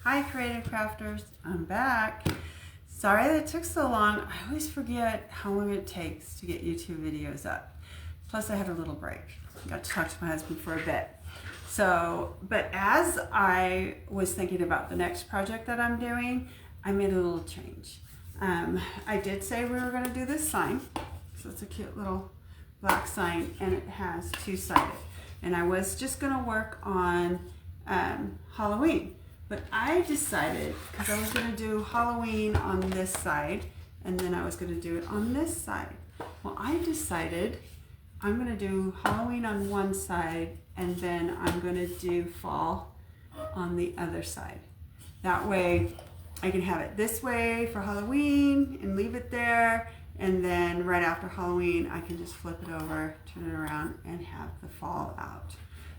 Hi Creative Crafters, I'm back. Sorry that it took so long. I always forget how long it takes to get YouTube videos up. Plus I had a little break. I got to talk to my husband for a bit. But as I was thinking about the next project that I'm doing, I made a little change. I did say we were going to do this sign. So it's a cute little black sign and it has two-sided. And I was just going to work on Halloween. But I decided, because I was going to do Halloween on this side, and then I was going to do it on this side. Well, I decided I'm going to do Halloween on one side, and then I'm going to do fall on the other side. That way, I can have it this way for Halloween and leave it there, and then right after Halloween, I can just flip it over, turn it around, and have the fall out.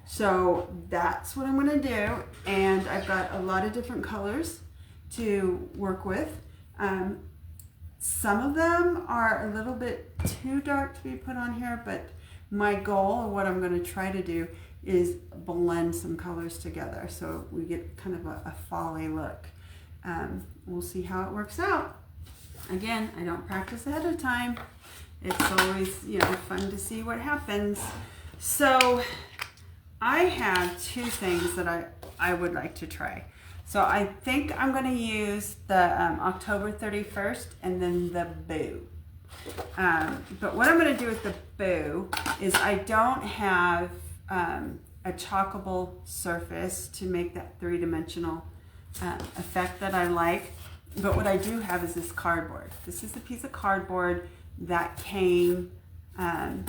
So that's what I'm going to do, and I've got a lot of different colors to work with. Some of them are a little bit too dark to be put on here, but my goal, or what I'm going to try to do, is blend some colors together so we get kind of a fall-y look. We'll see how it works out. Again, I don't practice ahead of time. It's always, you know, fun to see what happens. So I have two things that I would like to try. So I think I'm going to use the October 31st and then the boo. But what I'm going to do with the boo is I don't have a chalkable surface to make that three-dimensional effect that I like. But what I do have is this cardboard. This is a piece of cardboard that came, I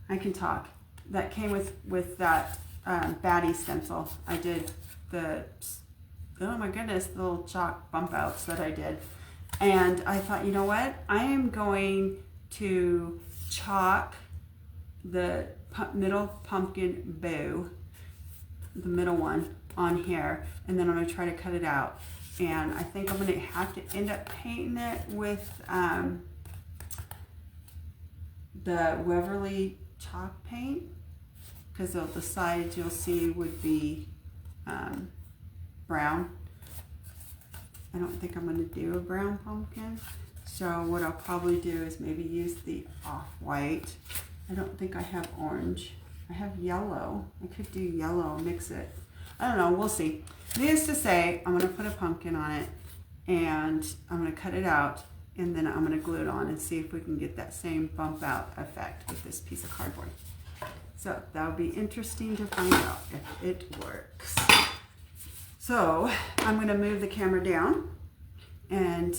can talk. That came with that baddie stencil. I did the, oh my goodness, the little chalk bump outs that I did. And I thought, you know what? I am going to chalk the middle pumpkin boo, the middle one, on here. And then I'm going to try to cut it out. And I think I'm going to have to end up painting it with the Waverly chalk paint, because the sides you'll see would be brown. I don't think I'm going to do a brown pumpkin, so what I'll probably do is maybe use the off-white. I don't think I have orange. I have yellow. I could do yellow, mix it. I don't know, we'll see. Needless to say, I'm going to put a pumpkin on it, and I'm going to cut it out, and then I'm going to glue it on and see if we can get that same bump out effect with this piece of cardboard. So that'll be interesting to find out if it works. So I'm going to move the camera down and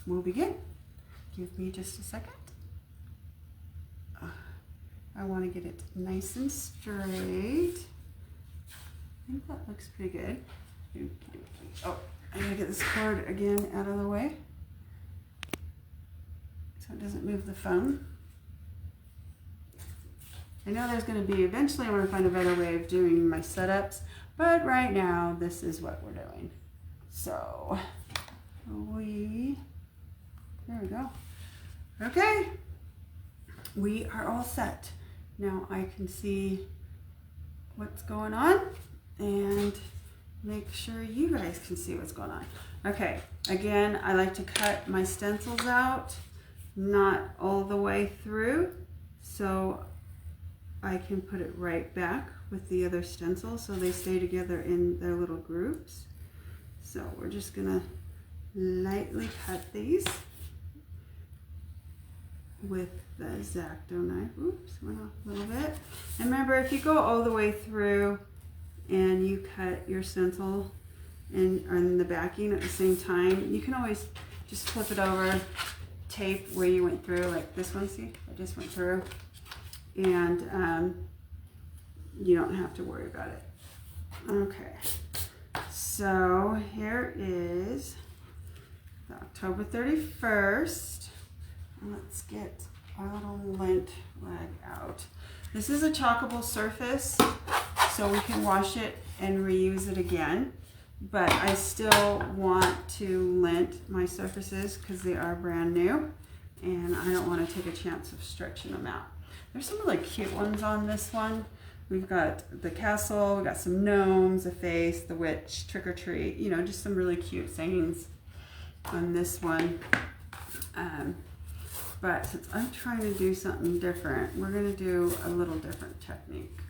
we'll begin. Give me just a second. I want to get it nice and straight. I think that looks pretty good. Oh, I gotta get this cord again out of the way so it doesn't move the phone. I know there's going to be, eventually I want to find a better way of doing my setups, but right now this is what we're doing. So there we go. Okay, we are all set. Now I can see what's going on and make sure you guys can see what's going on. Okay, again, I like to cut my stencils out, not all the way through, so I can put it right back with the other stencil so they stay together in their little groups. So we're just gonna lightly cut these with the X-Acto knife. Oops, went off a little bit. And remember, if you go all the way through and you cut your stencil and the backing at the same time, you can always just flip it over, tape where you went through, like this one, see? I just went through. And you don't have to worry about it. Okay, so here is the October 31st. Let's get our little lint rag out. This is a chalkable surface, so we can wash it and reuse it again. But I still want to lint my surfaces because they are brand new, and I don't want to take a chance of stretching them out. There's some really cute ones on this one. We've got the castle, we got some gnomes, a face, the witch, trick or treat, you know, just some really cute sayings on this one. But since I'm trying to do something different, we're going to do a little different technique.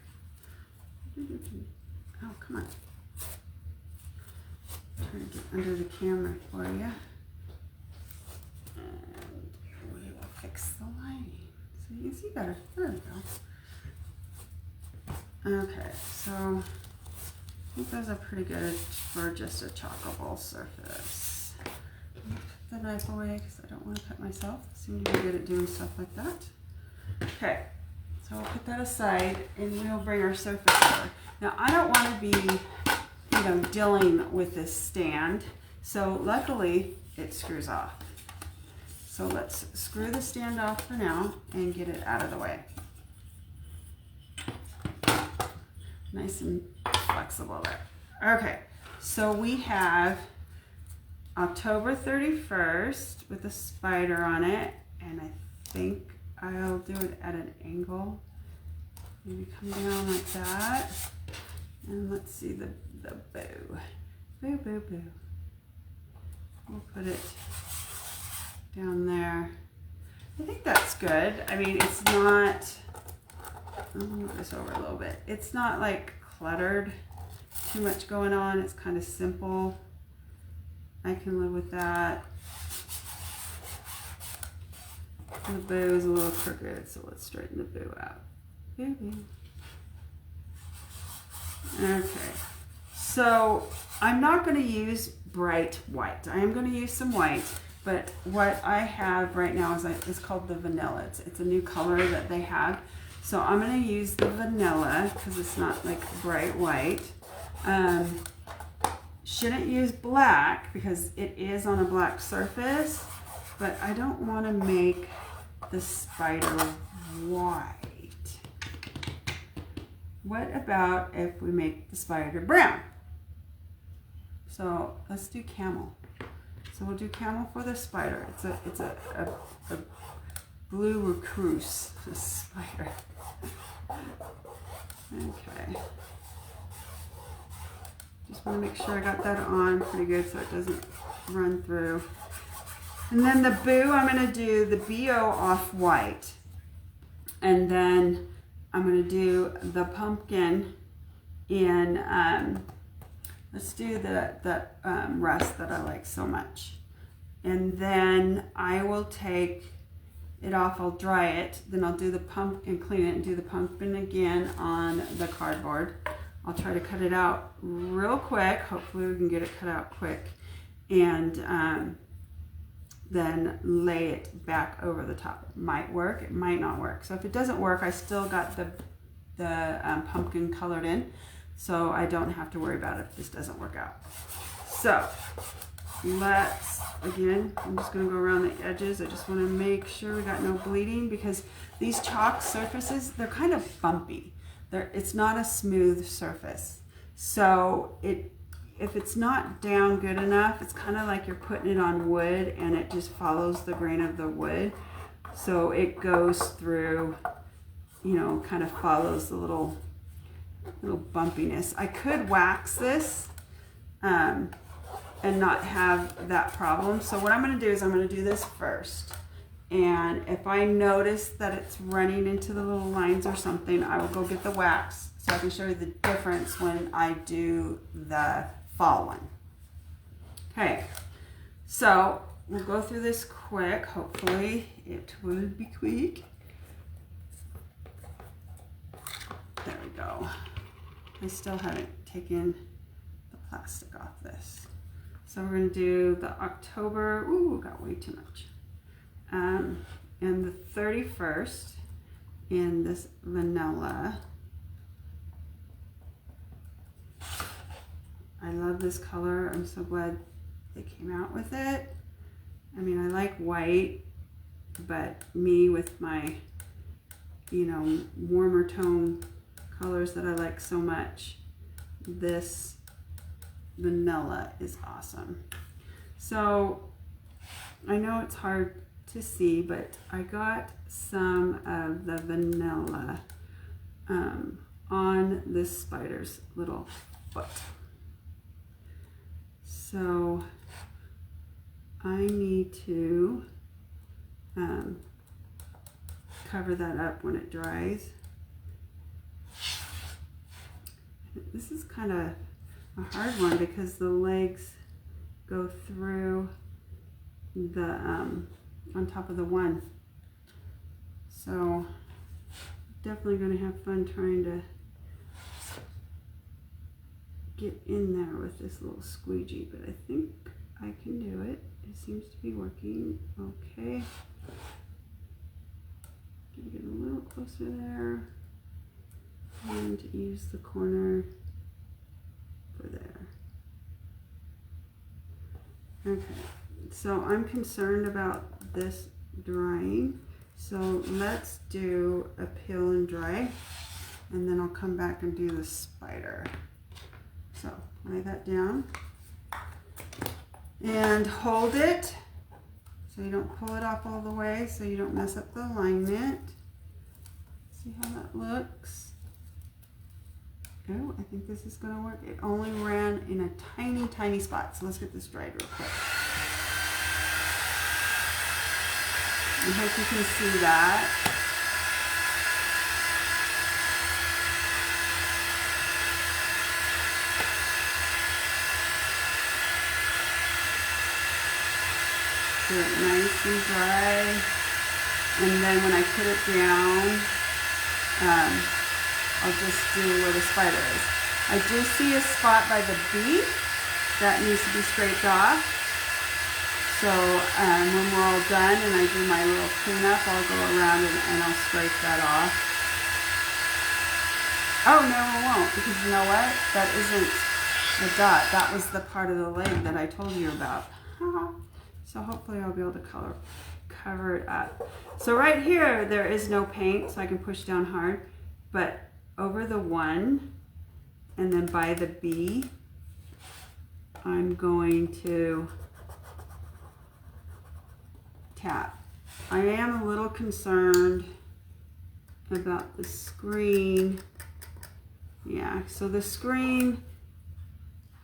Oh, come on. I'm trying to get under the camera for you. And we will fix the lighting so you can see better. There we go. Okay, so I think those are pretty good for just a chalkable surface. Put the knife away because I don't want to cut myself. I seem to be good at doing stuff like that. Okay, so we'll put that aside and we'll bring our surface over. Now I don't want to be, you know, dealing with this stand. So luckily it screws off. So let's screw the stand off for now and get it out of the way. Nice and flexible there. Okay, so we have October 31st with a spider on it, and I think I'll do it at an angle. Maybe come down like that. And let's see the bow. Boo, boo, boo. We'll put it down there. I think that's good. I mean, it's not, I'll move this over a little bit. It's not like cluttered, too much going on. It's kind of simple. I can live with that. The bow is a little crooked, so let's straighten the bow out. Boo, boo. Okay, so I'm not going to use bright white. I am going to use some white, but what I have right now is called the vanilla. It's a new color that they have. So I'm going to use the vanilla because it's not like bright white. Shouldn't use black because it is on a black surface, but I don't want to make the spider white. What about if we make the spider brown? So let's do camel. So we'll do camel for the spider. It's a blue recluse spider. Okay. Just want to make sure I got that on pretty good so it doesn't run through. And then the boo, I'm going to do the BO off white. And then I'm going to do the pumpkin in, let's do the rust that I like so much. And then I will take it off, I'll dry it, then I'll do the pumpkin, clean it and do the pumpkin again on the cardboard. I'll try to cut it out real quick. Hopefully we can get it cut out quick. And then lay it back over the top. It might work, it might not work. So if it doesn't work, I still got the pumpkin colored in, so I don't have to worry about it if this doesn't work out. So let's, again, I'm just gonna go around the edges. I just wanna make sure we got no bleeding because these chalk surfaces, they're kind of bumpy. It's not a smooth surface. So if it's not down good enough, it's kind of like you're putting it on wood and it just follows the grain of the wood. So it goes through, you know, kind of follows the little bumpiness. I could wax this and not have that problem. So what I'm going to do is I'm going to do this first. And if I notice that it's running into the little lines or something, I will go get the wax so I can show you the difference when I do the fall one. Okay, so we'll go through this quick. Hopefully it will be quick. There we go. I still haven't taken the plastic off this. So we're going to do the October, ooh, got way too much. And the 31st in this vanilla. I love this color. I'm so glad they came out with it. I mean, I like white, but me with my, you know, warmer tone colors that I like so much, this vanilla is awesome. So I know it's hard to see, but I got some of the vanilla on this spider's little foot. So I need to cover that up when it dries. This is kind of a hard one because the legs go through the on top of the one. So definitely going to have fun trying to get in there with this little squeegee, but I think I can do it. It seems to be working okay. Gonna get a little closer there and use the corner for there. Okay, so I'm concerned about this drying, so let's do a peel and dry, and then I'll come back and do the spider. So lay that down and hold it so you don't pull it off all the way, so you don't mess up the alignment. See how that looks? Oh, I think this is going to work. It only ran in a tiny, tiny spot, so let's get this dried real quick. I hope you can see that. Get it nice and dry, and then when I put it down, I'll just do where the spider is. I do see a spot by the beak that needs to be scraped off. So when we're all done and I do my little cleanup, I'll go around and I'll scrape that off. Oh, no, it won't, because you know what? That isn't the dot. That was the part of the leg that I told you about. So hopefully I'll be able to cover it up. So right here, there is no paint, so I can push down hard. But over the one, and then by the B, I'm going to tap. I am a little concerned about the screen. Yeah, so the screen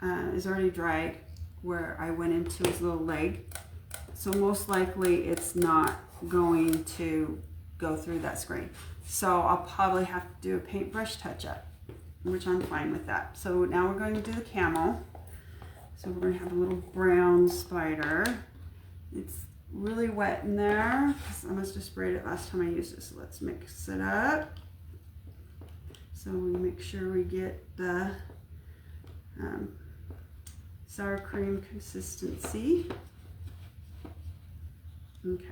is already dried where I went into his little leg. So most likely it's not going to go through that screen. So I'll probably have to do a paintbrush touch-up, which I'm fine with that. So now we're going to do the camel. So we're going to have a little brown spider. It's really wet in there because I must have sprayed it last time I used it. So let's mix it up. So we make sure we get the sour cream consistency. Okay.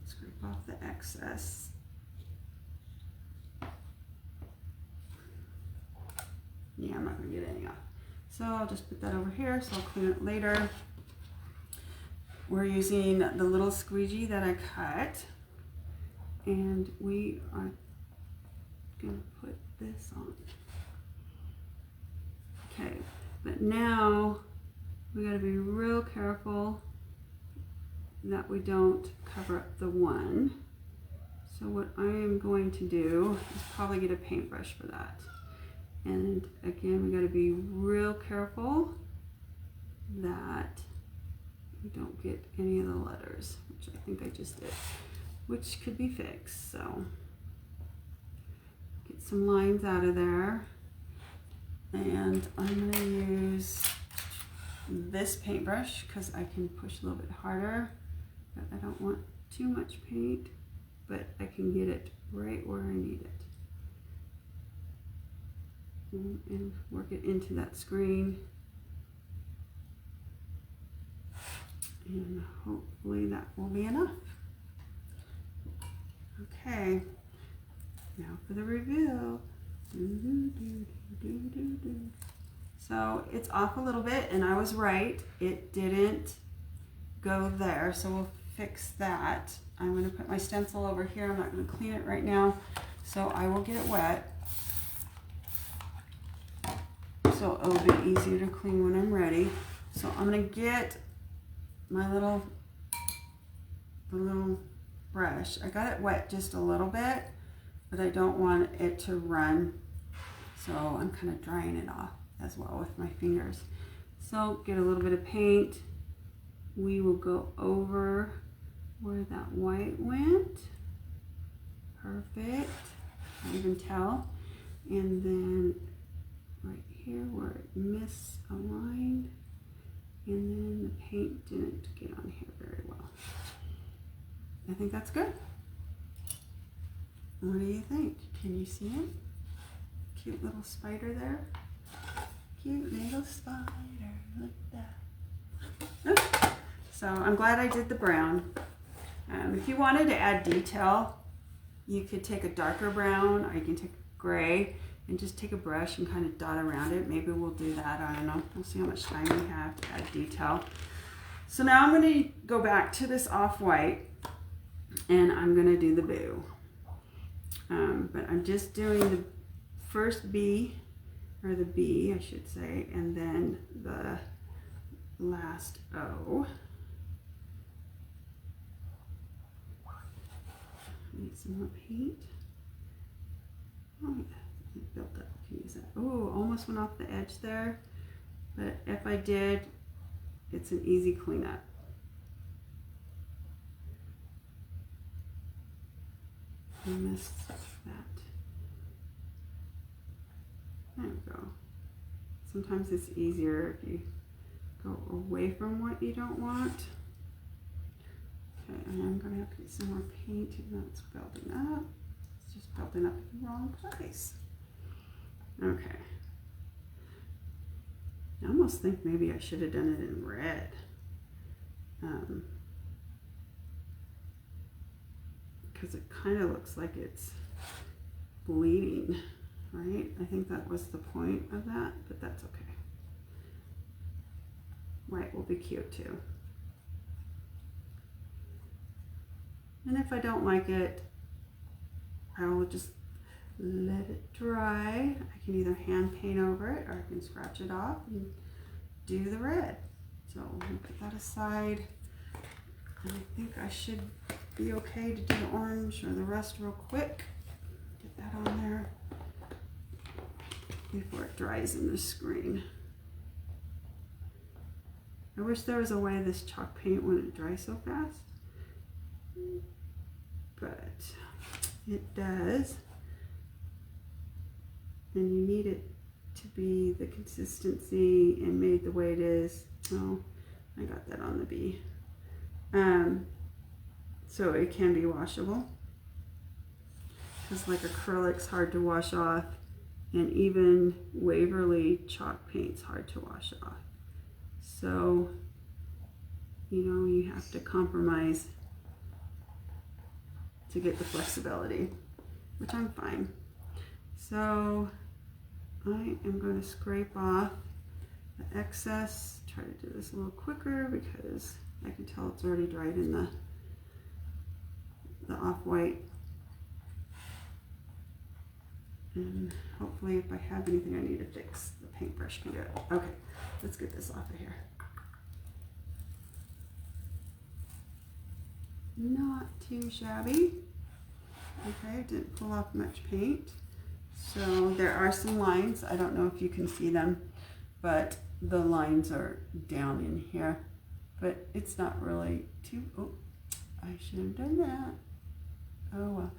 Scrape off the excess. Yeah, I'm not going to get any off. So I'll just put that over here, so I'll clean it later. We're using the little squeegee that I cut, and we are going to put this on. Okay, but now we got to be real careful that we don't cover up the one. So what I am going to do is probably get a paintbrush for that. And again, we got to be real careful that we don't get any of the letters, which I think I just did, which could be fixed. So get some lines out of there. And I'm going to use this paintbrush because I can push a little bit harder, but I don't want too much paint, but I can get it right where I need it. And work it into that screen. And hopefully that will be enough. Okay, now for the reveal. So it's off a little bit, and I was right. It didn't go there, so we'll fix that. I'm going to put my stencil over here. I'm not going to clean it right now, so I will get it wet. So it'll be easier to clean when I'm ready. So I'm going to get my little brush. I got it wet just a little bit, but I don't want it to run. So I'm kind of drying it off as well with my fingers. So get a little bit of paint. We will go over where that white went. Perfect. Can't even tell. And then right here where it misaligned. And then the paint didn't get on here very well. I think that's good. What do you think? Can you see it? Cute little spider there. Cute little spider. Look at that. Okay. So I'm glad I did the brown. If you wanted to add detail, you could take a darker brown, or you can take gray and just take a brush and kind of dot around it. Maybe we'll do that. I don't know. We'll see how much time we have to add detail. So now I'm going to go back to this off-white and I'm going to do the boo. But I'm just doing the first B, or the B I should say, and then the last O. Need some more paint. Oh yeah, it built up. Can use that. Oh, almost went off the edge there, but if I did, it's an easy cleanup. I missed that. There we go. Sometimes it's easier if you go away from what you don't want. Okay, and I'm going to have to get some more paint even though it's building up. It's just building up in the wrong place. Okay. I almost think maybe I should have done it in red. Because it kind of looks like it's bleeding, right? I think that was the point of that, but that's okay. White will be cute too. And if I don't like it, I will just let it dry. I can either hand paint over it or I can scratch it off and do the red. So we'll put that aside. And I think I should be okay to do the orange or the rest real quick. Get that on there before it dries in the screen. I wish there was a way this chalk paint wouldn't dry so fast, but it does. And you need it to be the consistency and made the way it is. Oh, I got that on the B. So it can be washable. Because like acrylic's hard to wash off, and even Waverly chalk paint's hard to wash off. So, you know, you have to compromise to get the flexibility, which I'm fine. So I am going to scrape off the excess. Try to do this a little quicker because I can tell it's already dried in the off-white. And hopefully if I have anything I need to fix, the paintbrush can do it. Okay, let's get this off of here. Not too shabby. Okay, didn't pull off much paint. So there are some lines. I don't know if you can see them, but the lines are down in here. But it's not really too, oh, I should have done that. Oh well.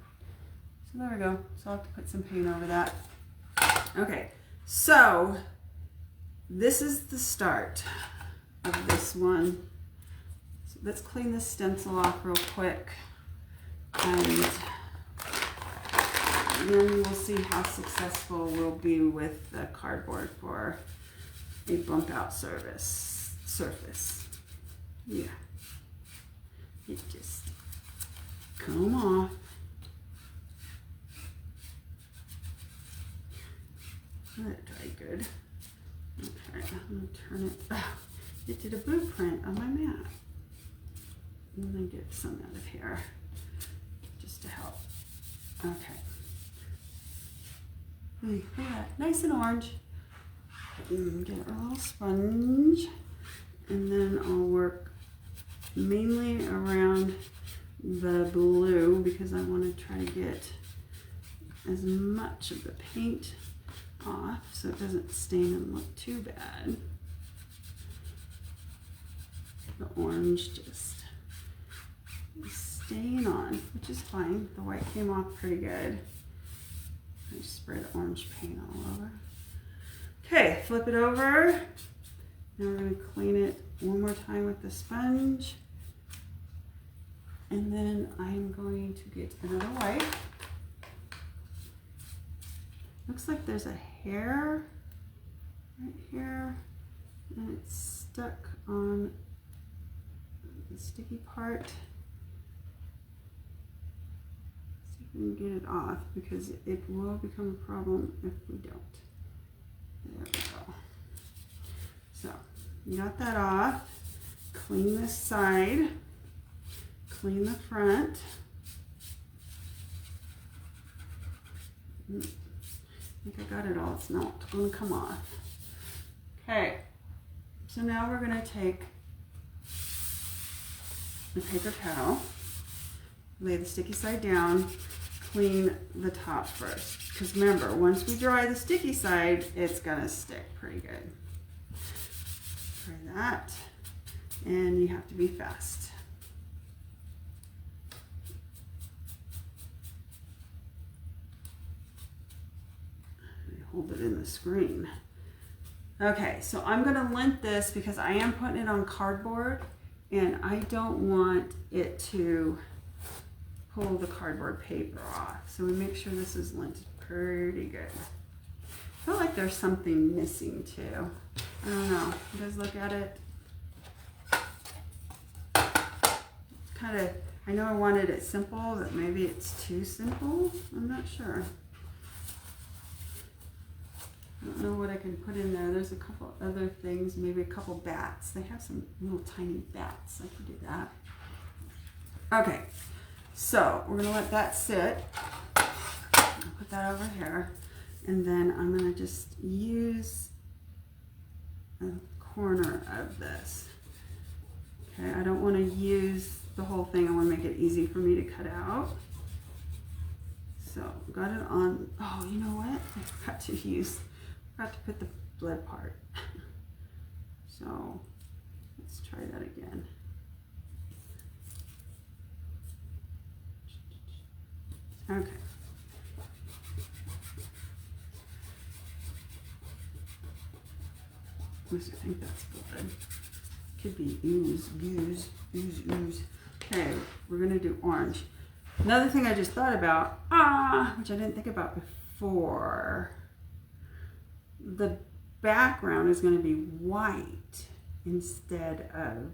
So there we go. So I'll have to put some paint over that. Okay, so this is the start of this one. So let's clean this stencil off real quick. And then we'll see how successful we'll be with the cardboard for a bump out surface. Yeah. It just come off. Let it dry good. Okay, I'm going to turn it. Oh, it did a blueprint on my mat. I'm going to get some out of here just to help. Okay. Look at that. Nice and orange. Get a little sponge. And then I'll work mainly around the blue because I want to try to get as much of the paint off so it doesn't stain and look too bad. The orange just staying on, which is fine. The white came off pretty good. I just sprayed orange paint all over. Okay, flip it over. Now we're going to clean it one more time with the sponge. And then I'm going to get another wipe. Looks like there's a hair right here, and it's stuck on the sticky part. See if we can get it off, because it will become a problem if we don't. There we go. So, you got that off. Clean this side. Clean the front. I think I got it all. It's not going to come off. Okay. So now we're going to take the paper towel, lay the sticky side down, clean the top first. Because remember, once we dry the sticky side, it's going to stick pretty good. Try that. And you have to be fast. Hold it in the screen. Okay, so I'm going to lint this because I am putting it on cardboard and I don't want it to pull the cardboard paper off. So we make sure this is linted pretty good. I feel like there's something missing too. I don't know. You guys look at it. It's kind of, I know I wanted it simple, but maybe it's too simple. I'm not sure. I don't know what I can put in there. There's a couple other things, maybe a couple bats. They have some little tiny bats. I can do that. Okay, so we're gonna let that sit. I'll put that over here. And then I'm gonna just use a corner of this. Okay, I don't wanna use the whole thing. I wanna make it easy for me to cut out. So, got it on. Oh, you know what? I forgot to put the blood part. So let's try that again. Okay. I think that's blood. Could be ooze. Okay, we're gonna do orange. Another thing I just thought about, which I didn't think about before. The background is going to be white instead of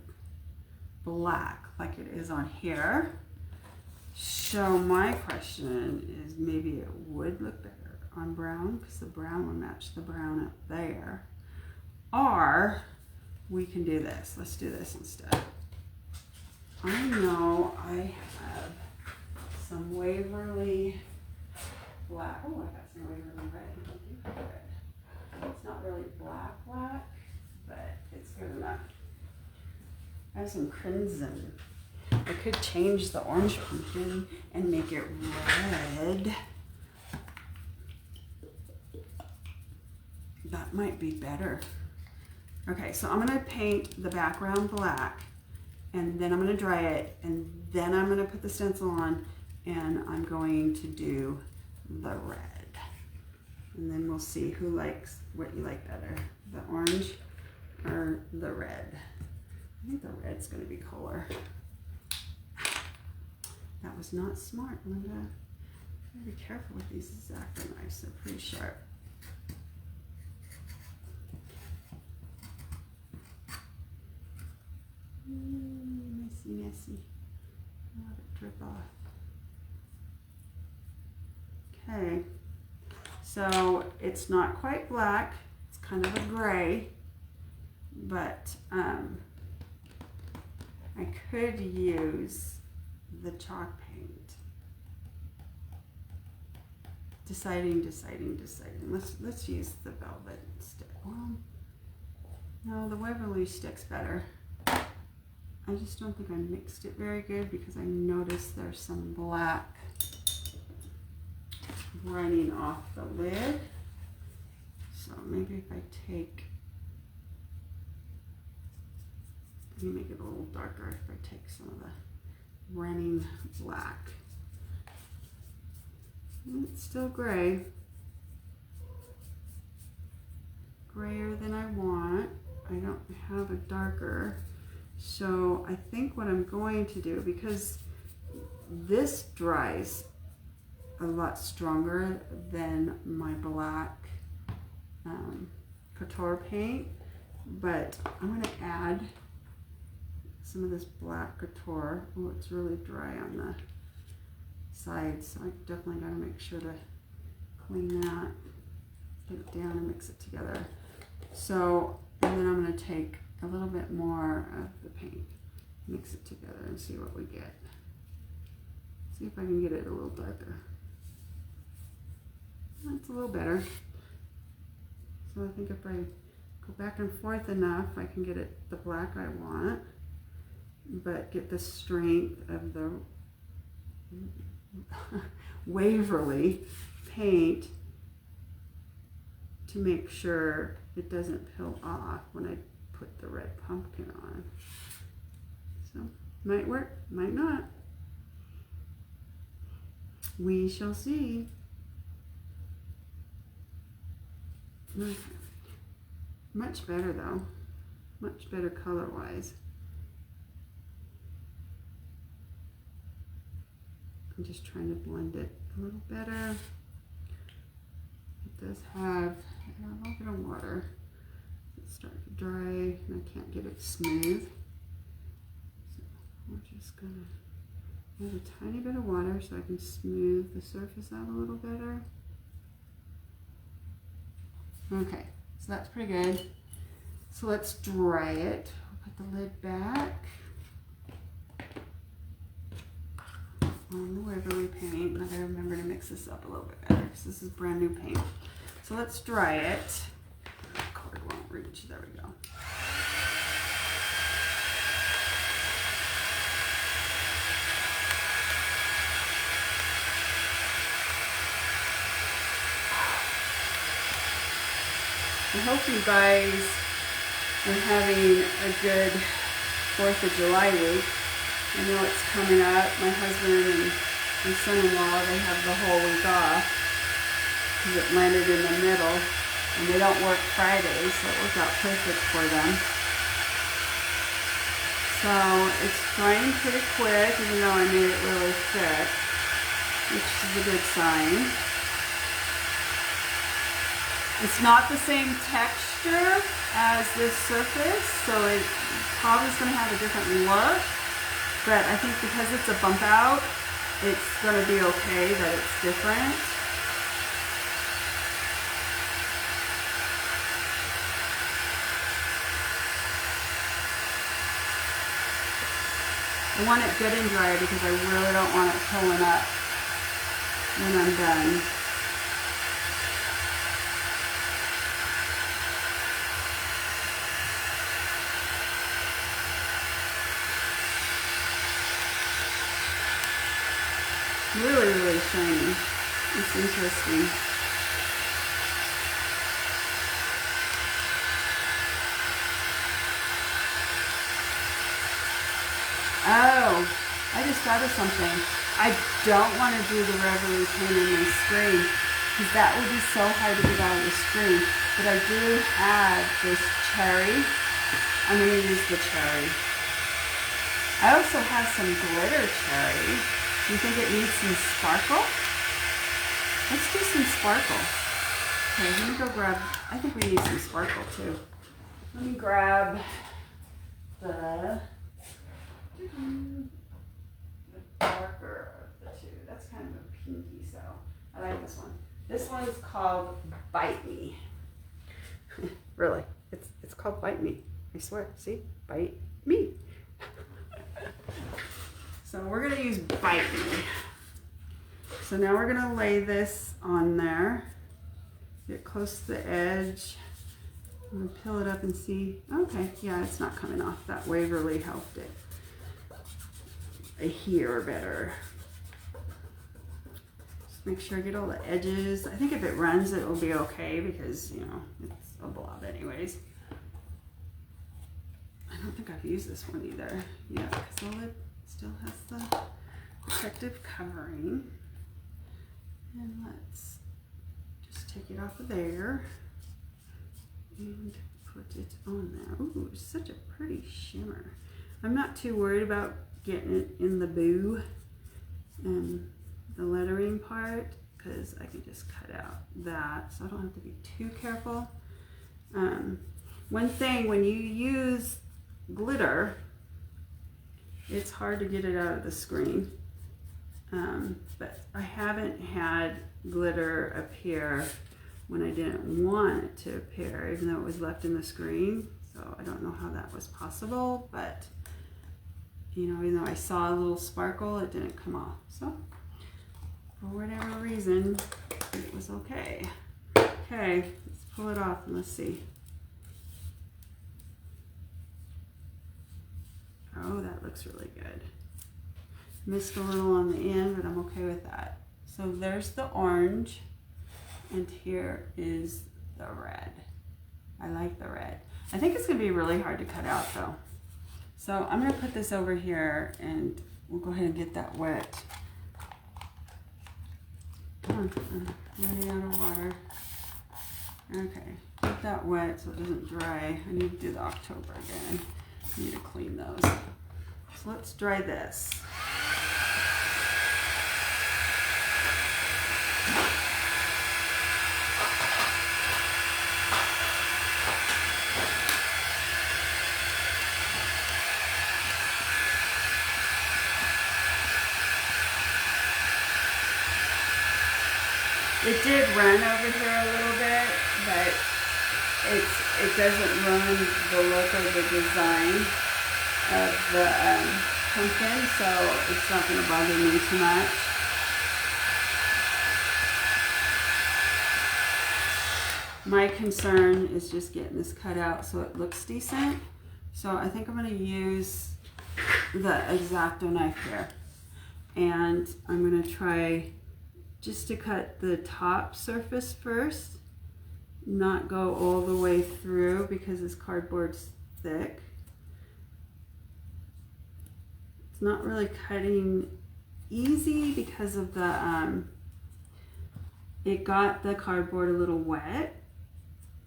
black like it is on here. So my question is, maybe it would look better on brown because the brown will match the brown up there. Or we can do this. Let's do this instead. I know I have some Waverly black. Oh, I got some Waverly red. It's not really black, but it's good enough. I have some crimson. I could change the orange pumpkin and make it red. That might be better. Okay, so I'm gonna paint the background black and then I'm gonna dry it and then I'm gonna put the stencil on and I'm going to do the red. And then we'll see who likes what you like better, the orange or the red. I think the red's going to be cooler. That was not smart, Linda. Be careful with these X-Acto knives; they're pretty sharp. Messy. Let it drip off. Okay. So it's not quite black, it's kind of a gray, but I could use the chalk paint. Deciding. Let's use the velvet stick. Well, no, the Waverly stick's better. I just don't think I mixed it very good because I noticed there's some black running off the lid. So maybe if I take, let me make it a little darker if I take some of the running black. It's still gray. Grayer than I want. I don't have a darker. So I think what I'm going to do, because this dries a lot stronger than my black Couture paint, but I'm going to add some of this black Couture. Oh, it's really dry on the sides, so I definitely got to make sure to clean that, get it down and mix it together. So, and then I'm going to take a little bit more of the paint, mix it together and see what we get. See if I can get it a little darker. That's a little better. So I think if I go back and forth enough, I can get it the black I want, but get the strength of the Waverly paint to make sure it doesn't peel off when I put the red pumpkin on. So, might work, might not. We shall see. Okay. Much better though. Much better color-wise. I'm just trying to blend it a little better. It does have a little bit of water. It's starting to dry and I can't get it smooth. So we're just gonna add a tiny bit of water so I can smooth the surface out a little better. Okay, so that's pretty good. So let's dry it. We'll put the lid back on the Waverly paint. And I gotta remember to mix this up a little bit better because this is brand new paint. So let's dry it. The cord won't reach. There we go. I hope you guys are having a good 4th of July week. I know it's coming up. My husband and my son-in-law, they have the whole week off because it landed in the middle, and they don't work Fridays, so it worked out perfect for them. So it's drying pretty quick, even though I made it really thick, which is a good sign. It's not the same texture as this surface, so it probably is going to have a different look, but I think because it's a bump out, it's going to be okay that it's different. I want it good and dry because I really don't want it pulling up when I'm done. Really, really shiny. It's interesting. Oh, I just thought of something. I don't want to do the Waverly paint in my screen because that would be so hard to get out of the screen. But I do have this cherry. I'm going to use the cherry. I also have some glitter cherry. Do you think it needs some sparkle? Let's do some sparkle. Okay, let me go grab, I think we need some sparkle too. Let me grab the darker of the two. That's kind of a pinky, so I like this one. This one is called Bite Me. Really, it's called Bite Me. I swear, see? Bite Me. So we're going to use Bite Me. So now we're going to lay this on there. Get close to the edge. I'm going to peel it up and see. Okay, yeah, it's not coming off. That Waverly helped it. I hear better. Just make sure I get all the edges. I think if it runs, it will be okay because, you know, it's a blob anyways. I don't think I've used this one either. Yeah, because it still has the protective covering. And let's just take it off of there and put it on there. Ooh, it's such a pretty shimmer. I'm not too worried about getting it in the boo and the lettering part because I can just cut out that, so I don't have to be too careful. One thing, when you use glitter, it's hard to get it out of the screen. But I haven't had glitter appear when I didn't want it to appear, even though it was left in the screen. So I don't know how that was possible, but you know, even though I saw a little sparkle, it didn't come off. So for whatever reason, it was okay. Okay, let's pull it off and let's see. Oh, that looks really good. Missed a little on the end, but I'm okay with that. So there's the orange, and here is the red. I like the red. I think it's gonna be really hard to cut out though. So I'm gonna put this over here and we'll go ahead and get that wet. Come on, I'm running out of water. Okay, get that wet so it doesn't dry. I need to do the October again. I need to clean those. So let's dry this. It did run over here a little bit, but it doesn't ruin the look of the design of the pumpkin, so it's not going to bother me too much. My concern is just getting this cut out so it looks decent. So I think I'm going to use the X-Acto knife here, and I'm going to try just to cut the top surface first, not go all the way through because this cardboard's thick. It's not really cutting easy because of the, it got the cardboard a little wet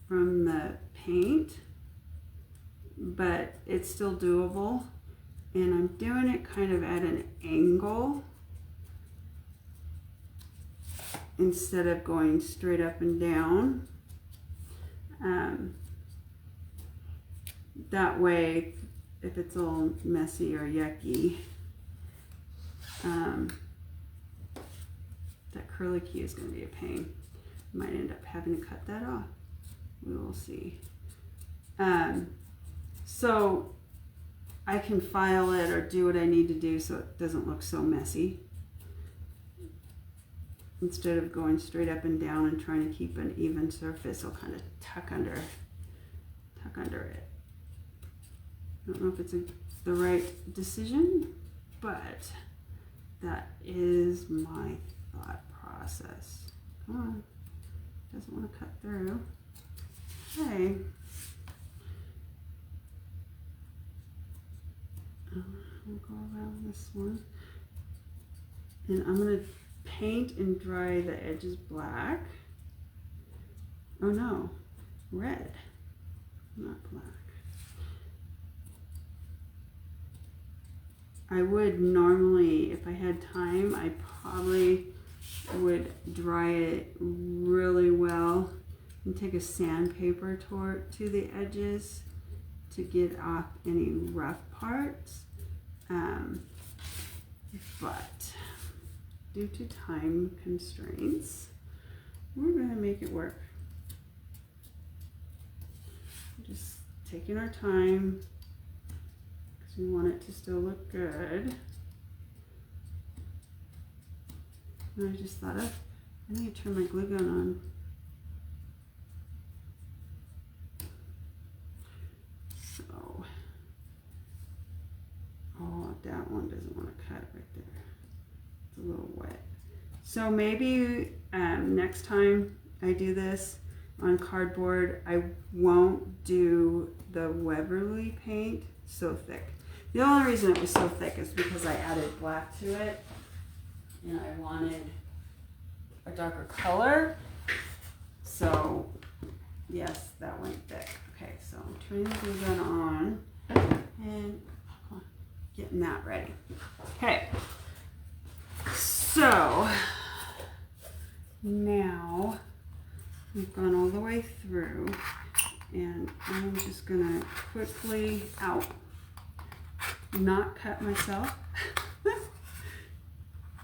from the paint, but it's still doable. And I'm doing it kind of at an angle instead of going straight up and down. That way, if it's all messy or yucky, that curly key is going to be a pain. Might end up having to cut that off. We will see. So I can file it or do what I need to do so it doesn't look so messy, instead of going straight up and down and trying to keep an even surface. I'll kind of tuck under it. I don't know if it's the right decision, but that is my thought process. Come on, doesn't want to cut through. Okay. We'll go around this one, and I'm going to paint and dry the edges black. Oh no, red, not black. I would normally, if I had time, I probably would dry it really well and take a sandpaper to the edges to get off any rough parts. But due to time constraints, we're going to make it work. Just taking our time because we want it to still look good. And I just thought I need to turn my glue gun on. So, oh, that one doesn't want to cut right there. It's a little wet. So maybe next time I do this on cardboard, I won't do the Weberly paint so thick. The only reason it was so thick is because I added black to it and I wanted a darker color. So yes, that went thick. Okay, so I'm turning the glue gun on and getting that ready. Okay, so now we've gone all the way through and I'm just gonna quickly not cut myself,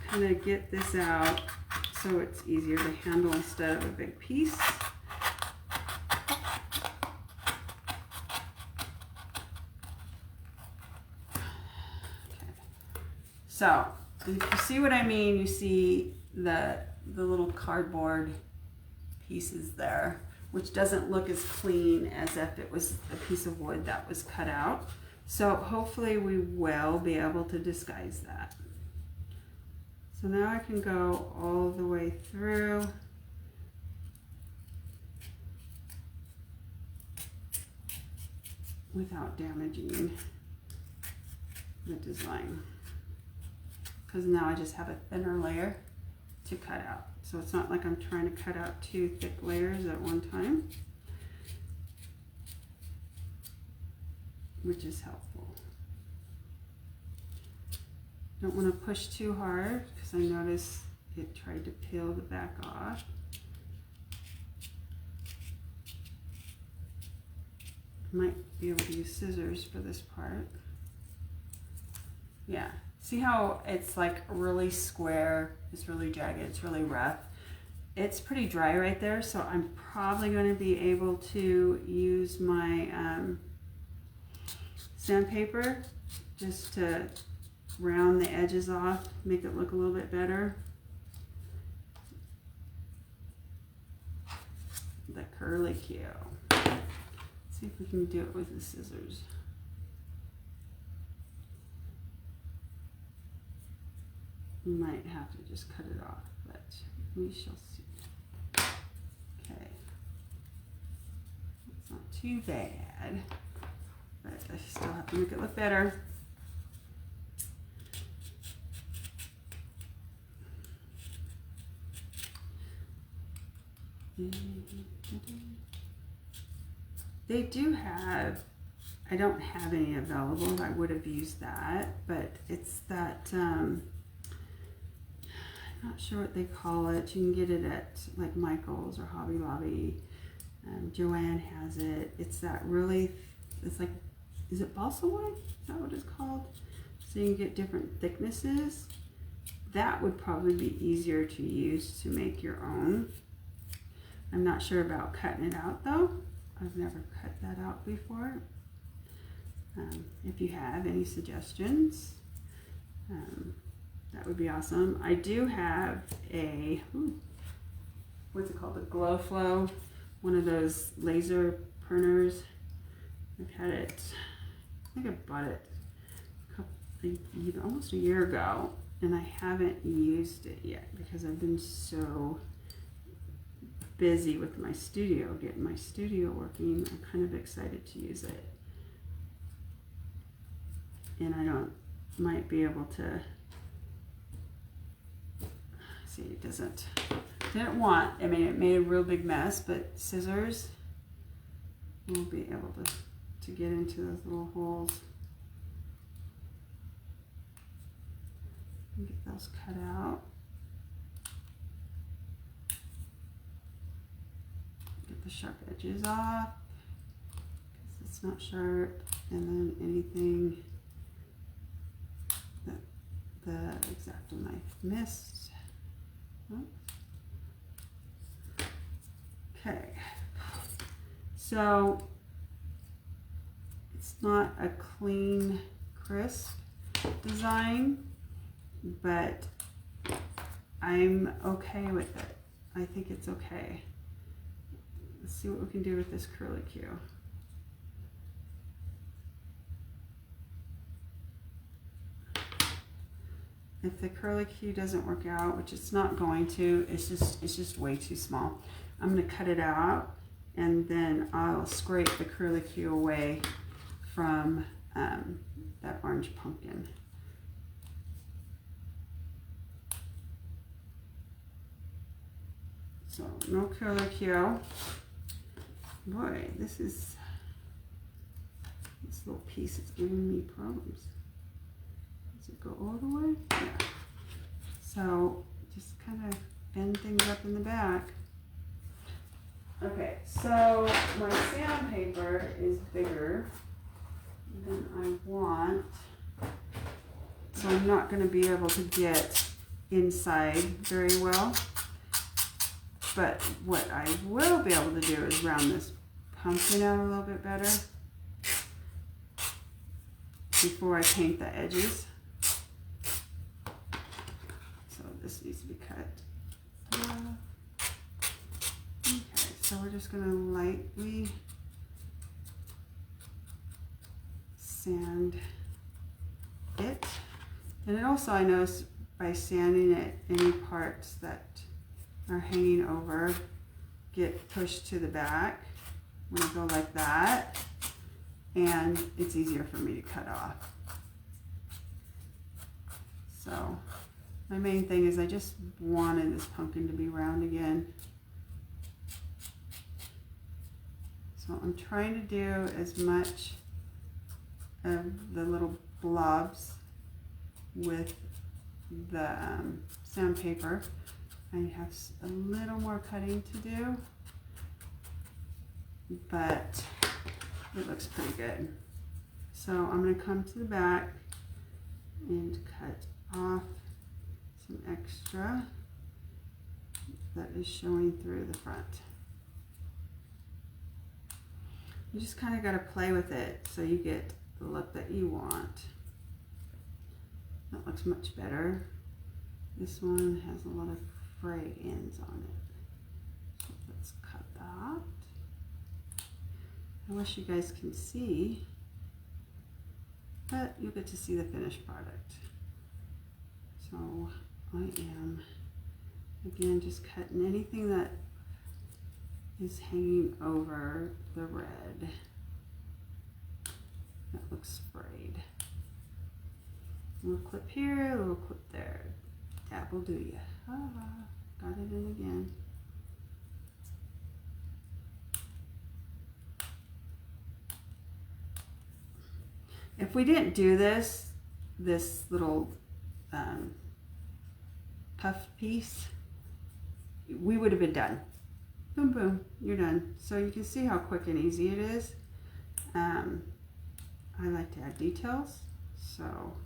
kind of get this out so it's easier to handle instead of a big piece. So, if you see what I mean, you see the little cardboard pieces there, which doesn't look as clean as if it was a piece of wood that was cut out. So hopefully we will be able to disguise that. So now I can go all the way through. Without damaging the design. Because now I just have a thinner layer to cut out. So it's not like I'm trying to cut out 2 thick layers at one time, which is helpful. Don't want to push too hard because I noticed it tried to peel the back off. Might be able to use scissors for this part. Yeah. See how it's like really square, it's really jagged, it's really rough. It's pretty dry right there, so I'm probably going to be able to use my sandpaper just to round the edges off, make it look a little bit better. The curly Q. Let's see if we can do it with the scissors. You might have to just cut it off, but we shall see. Okay. It's not too bad, but I still have to make it look better. They do have, I don't have any available. I would have used that, but it's that, not sure what they call it. You can get it at like Michael's or Hobby Lobby. Joanne has it. It's that really, it's like, is it balsa wood? Is that what it's called? So you can get different thicknesses. That would probably be easier to use to make your own. I'm not sure about cutting it out though. I've never cut that out before. If you have any suggestions, that would be awesome. I do have a, what's it called? A Glow Flow, one of those laser printers. I've had it, I think I bought it almost a year ago, and I haven't used it yet because I've been so busy with my studio, getting my studio working. I'm kind of excited to use it. And I might be able to, see, it didn't want, I mean, it made a real big mess, but scissors will be able to get into those little holes and get those cut out. Get the sharp edges off because it's not sharp, and then anything that the X-Acto knife missed. Okay, so it's not a clean, crisp design, but I'm okay with it. I think it's okay. Let's see what we can do with this curly Q. if the curly Q doesn't work out, which it's not going to, it's just way too small. I'm going to cut it out, and then I'll scrape the curly Q away from that orange pumpkin. So no curly Q. Boy, this little piece is giving me problems. Does it go all the way? Yeah. So just kind of bend things up in the back. Okay, so my sandpaper is bigger than I want. So I'm not going to be able to get inside very well. But what I will be able to do is round this pumpkin out a little bit better before I paint the edges. So this needs to be cut. Okay, so we're just going to lightly sand it. And it also, I notice by sanding it, any parts that are hanging over get pushed to the back when I go like that, and it's easier for me to cut off. So my main thing is I just wanted this pumpkin to be round again. So I'm trying to do as much of the little blobs with the sandpaper. I have a little more cutting to do, but it looks pretty good. So I'm going to come to the back and cut off some extra that is showing through the front. You just kind of got to play with it so you get the look that you want. That looks much better. This one has a lot of frayed ends on it. So let's cut that. I wish you guys can see, but you'll get to see the finished product. So I am, again, just cutting anything that is hanging over the red that looks sprayed. A little clip here, a little clip there. That will do ya. Got it in again. If we didn't do this little puff piece, we would have been done. Boom, boom, you're done. So you can see how quick and easy it is. I like to add details, so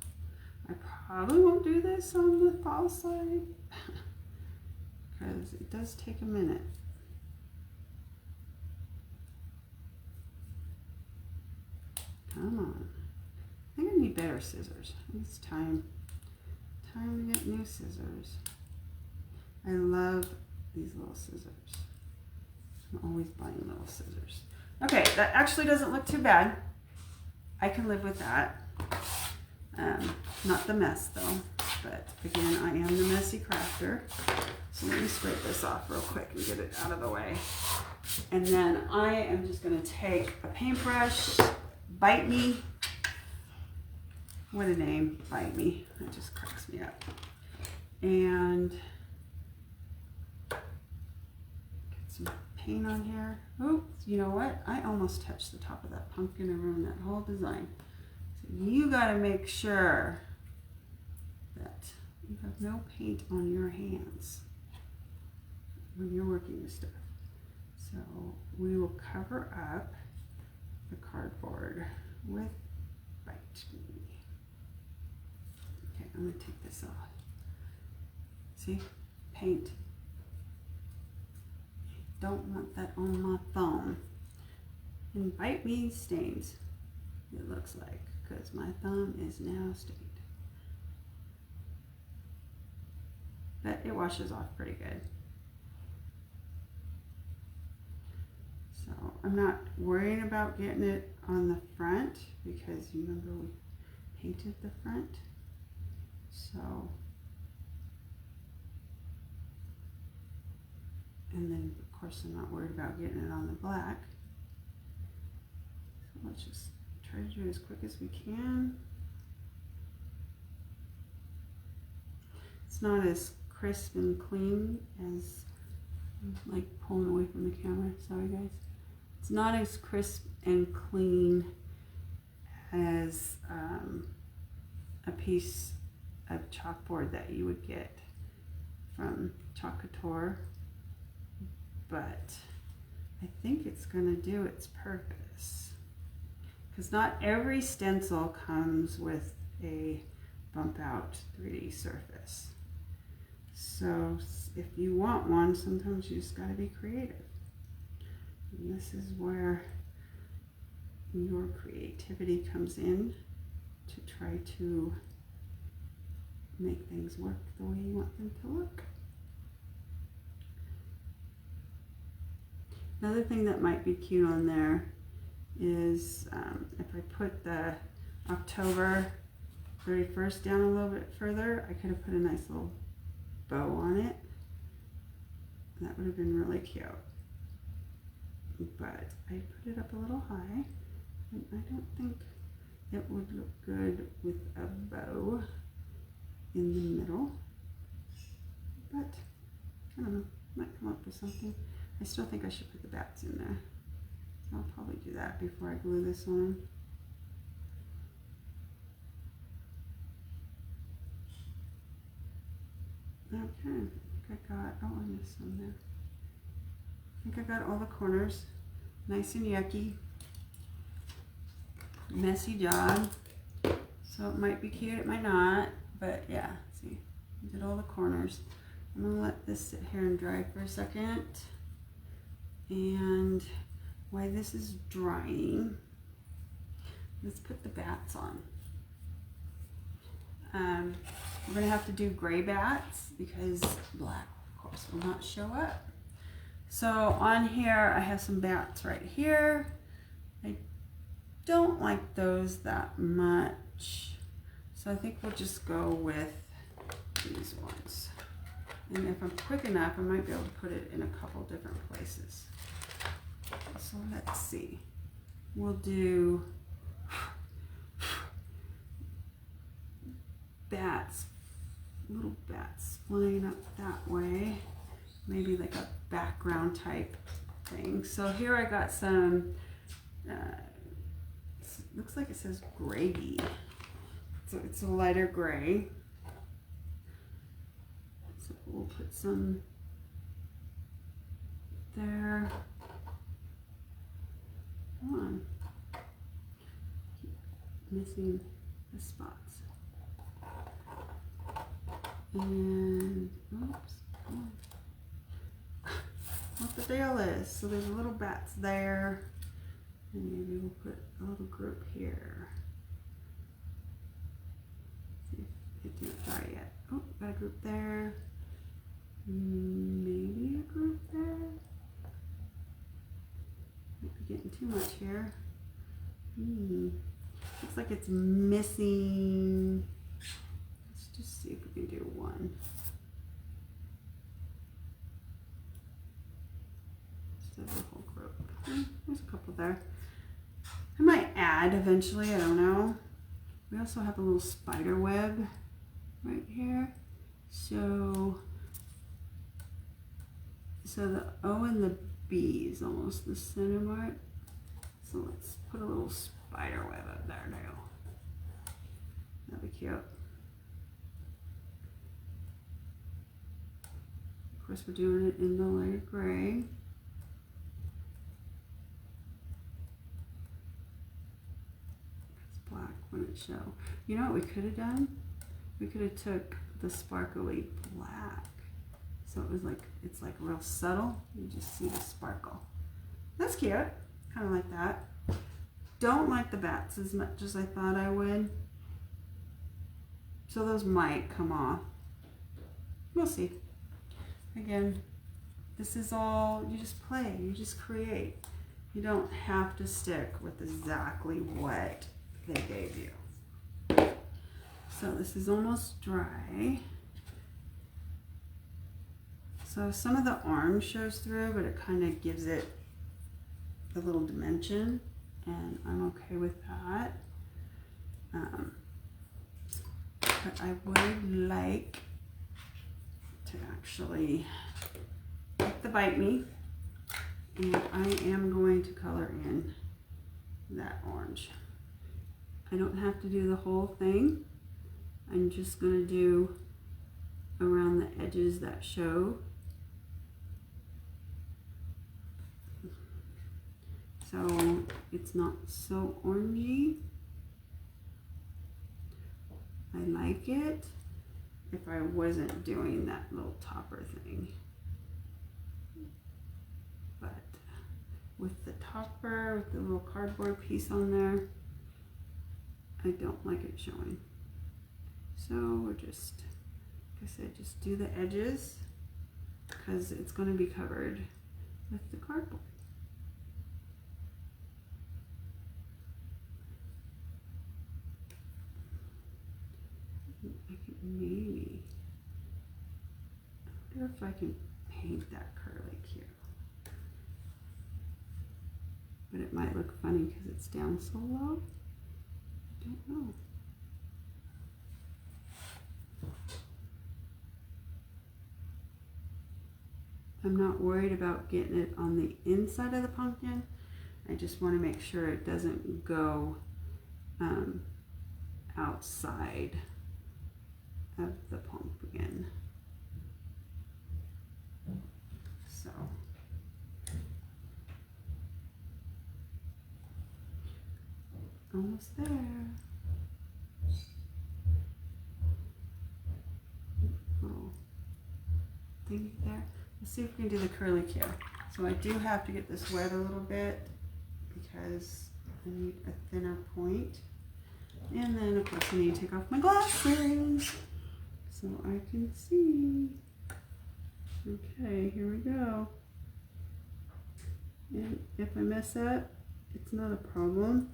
I probably won't do this on the fall side because it does take a minute. Come on. I think I need better scissors. It's time to get new scissors. I love these little scissors. I'm always buying little scissors. Okay, that actually doesn't look too bad. I can live with that. Not the mess though, but again, I am the messy crafter. So let me scrape this off real quick and get it out of the way. And then I am just gonna take a paintbrush, Bite Me. What a name, Bite Me. It just cracks me up. And get some paint on here. Oops, you know what? I almost touched the top of that pumpkin and ruined that whole design. So you gotta make sure that you have no paint on your hands when you're working with stuff. So we will cover up the cardboard with Bite Me. Okay, I'm gonna take this off. See, paint. Don't want that on my thumb. And Bite Me stains, it looks like, because my thumb is now stained. But it washes off pretty good. So I'm not worrying about getting it on the front because you remember we painted the front. So And then of course I'm not worried about getting it on the black. So let's just try to do it as quick as we can. It's not as crisp and clean as, like pulling away from the camera, sorry guys. It's not as crisp and clean as a piece of chalkboard that you would get from Chalk Couture, but I think it's gonna do its purpose, because not every stencil comes with a bump out 3D surface. So if you want one, sometimes you just gotta be creative. And this is where your creativity comes in to try to make things work the way you want them to look. Another thing that might be cute on there is if I put the October 31st down a little bit further, I could have put a nice little bow on it. That would have been really cute. But I put it up a little high, and I don't think it would look good with a bow in the middle. But I don't know, might come up with something. I still think I should put the bats in there. So I'll probably do that before I glue this on. Okay, I think I got, oh, I missed some there. I think I got all the corners nice and yucky. Messy job. So it might be cute, it might not, but yeah, see, I did all the corners. I'm gonna let this sit here and dry for a second. And while this is drying, let's put the bats on. We're gonna have to do gray bats because black, of course, will not show up. So on here, I have some bats right here. I don't like those that much. So I think we'll just go with these ones. And if I'm quick enough, I might be able to put it in a couple different places. So let's see. We'll do bats, little bats flying up that way. Maybe like a background type thing. So here I got some, looks like it says gravy. So it's a lighter gray. So we'll put some there. Come on. Keep missing the spots. And, oops, come on. What the deal is. So there's little bats there. And maybe we'll put a little group here. See if it didn't dry yet. Oh, got a group there. Maybe a group there. Might be getting too much here. Looks like it's missing. Let's just see if we can do one. Just a whole group. There's a couple there. I might add eventually, I don't know. We also have a little spider web right here. So the O and the B is almost the center mark. So let's put a little spider web up there now. That'd be cute. Of course, we're doing it in the lighter gray. It's black when it show. You know what we could have done? We could have took the sparkly black. So it was like, it's like real subtle. You just see the sparkle. That's cute. Kind of like that. Don't like the bats as much as I thought I would. So those might come off. We'll see. Again, this is all, you just play, you just create. You don't have to stick with exactly what they gave you. So this is almost dry. So So some of the orange shows through, but it kind of gives it a little dimension, and I'm okay with that. But I would like to actually take the Bite Me, and I am going to color in that orange. I don't have to do the whole thing. I'm just going to do around the edges that show. So it's not so orangey. I like it if I wasn't doing that little topper thing. But with the topper, with the little cardboard piece on there, I don't like it showing. So we're just, like I said, just do the edges because it's going to be covered with the cardboard. I can maybe, I wonder if I can paint that curly Q. But it might look funny because it's down so low. I don't know. I'm not worried about getting it on the inside of the pumpkin. I just want to make sure it doesn't go outside of the pumpkin. So almost there. Oh, thingy there. Let's see if we can do the curly Q. So I do have to get this wet a little bit because I need a thinner point. And then of course I need to take off my glasses so I can see. Okay, here we go. And if I mess up, it's not a problem.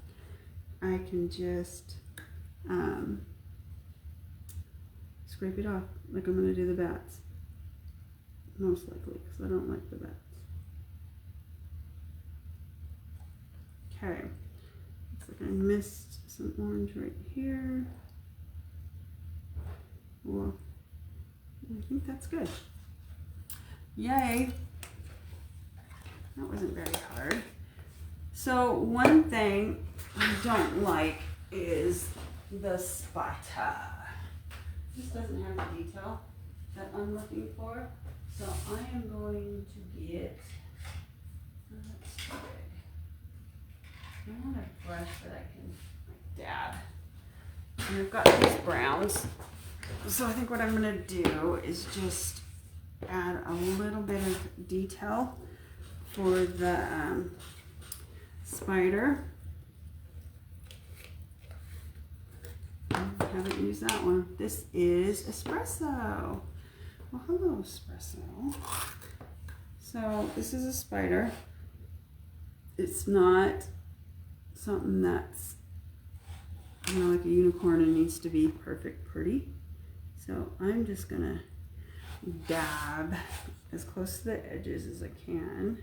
I can just scrape it off like I'm going to do the bats. Most likely, because I don't like the bats. Okay. Looks like I missed some orange right here. Well, I think that's good. Yay! That wasn't very hard. So one thing I don't like is the spata. This doesn't have the detail that I'm looking for. So I am going to get, that's big. I want a brush that I can like dab. And I've got these browns. So I think what I'm gonna do is just add a little bit of detail for the spider. I haven't used that one. This is espresso. Well, hello, espresso. So this is a spider. It's not something that's, you know, like a unicorn and needs to be perfect pretty. So I'm just gonna dab as close to the edges as I can.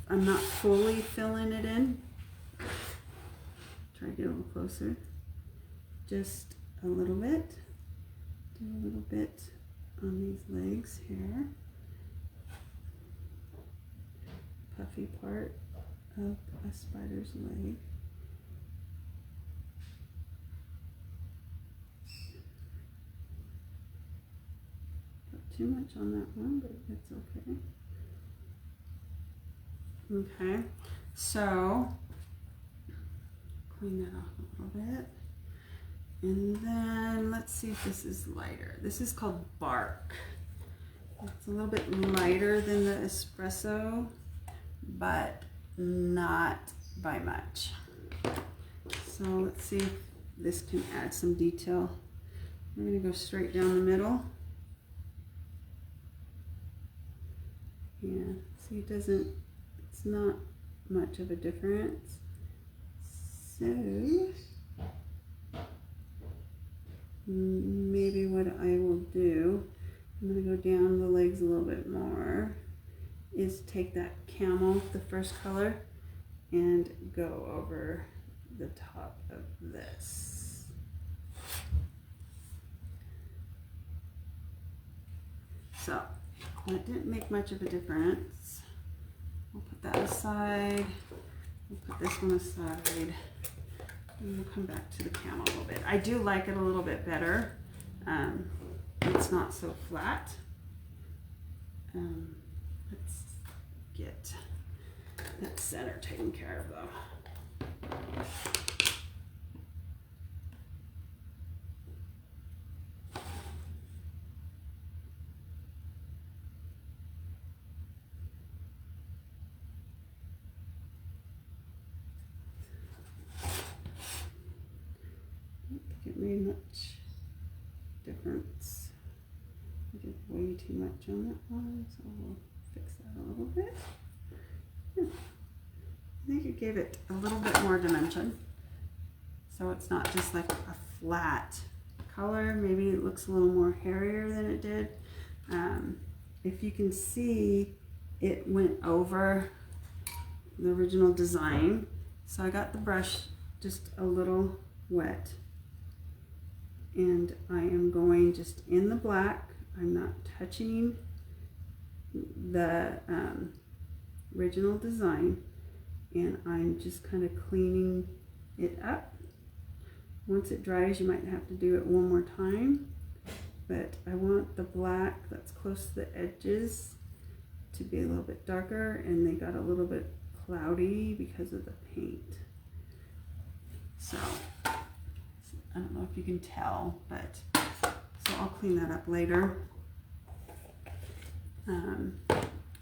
I'm not fully filling it in. Try to get a little closer. Just a little bit. Do a little bit on these legs here. Puffy part of a spider's leg. Got too much on that one, but it's okay. Okay, so clean that off a little bit. And then let's see if this is lighter. This is called Bark. It's a little bit lighter than the espresso, but not by much. So let's see if this can add some detail. We're gonna go straight down the middle. Yeah, see it doesn't, it's not much of a difference. So maybe what I will do, I'm going to go down the legs a little bit more, is take that camel, the first color, and go over the top of this. So that didn't make much of a difference. We'll put that aside. We'll put this one aside. And we'll come back to the camel a little bit. I do like it a little bit better. It's not so flat. Let's get that center taken care of though. It made much difference. I did way too much on that one, so we'll fix that a little bit. Yeah. I think it gave it a little bit more dimension, so it's not just like a flat color. Maybe it looks a little more hairier than it did. If you can see, it went over the original design, so I got the brush just a little wet. And I am going just in the black. I'm not touching the original design, and I'm just kind of cleaning it up. Once it dries, you might have to do it one more time, but I want the black that's close to the edges to be a little bit darker, and they got a little bit cloudy because of the paint. So I don't know if you can tell, but so I'll clean that up later. I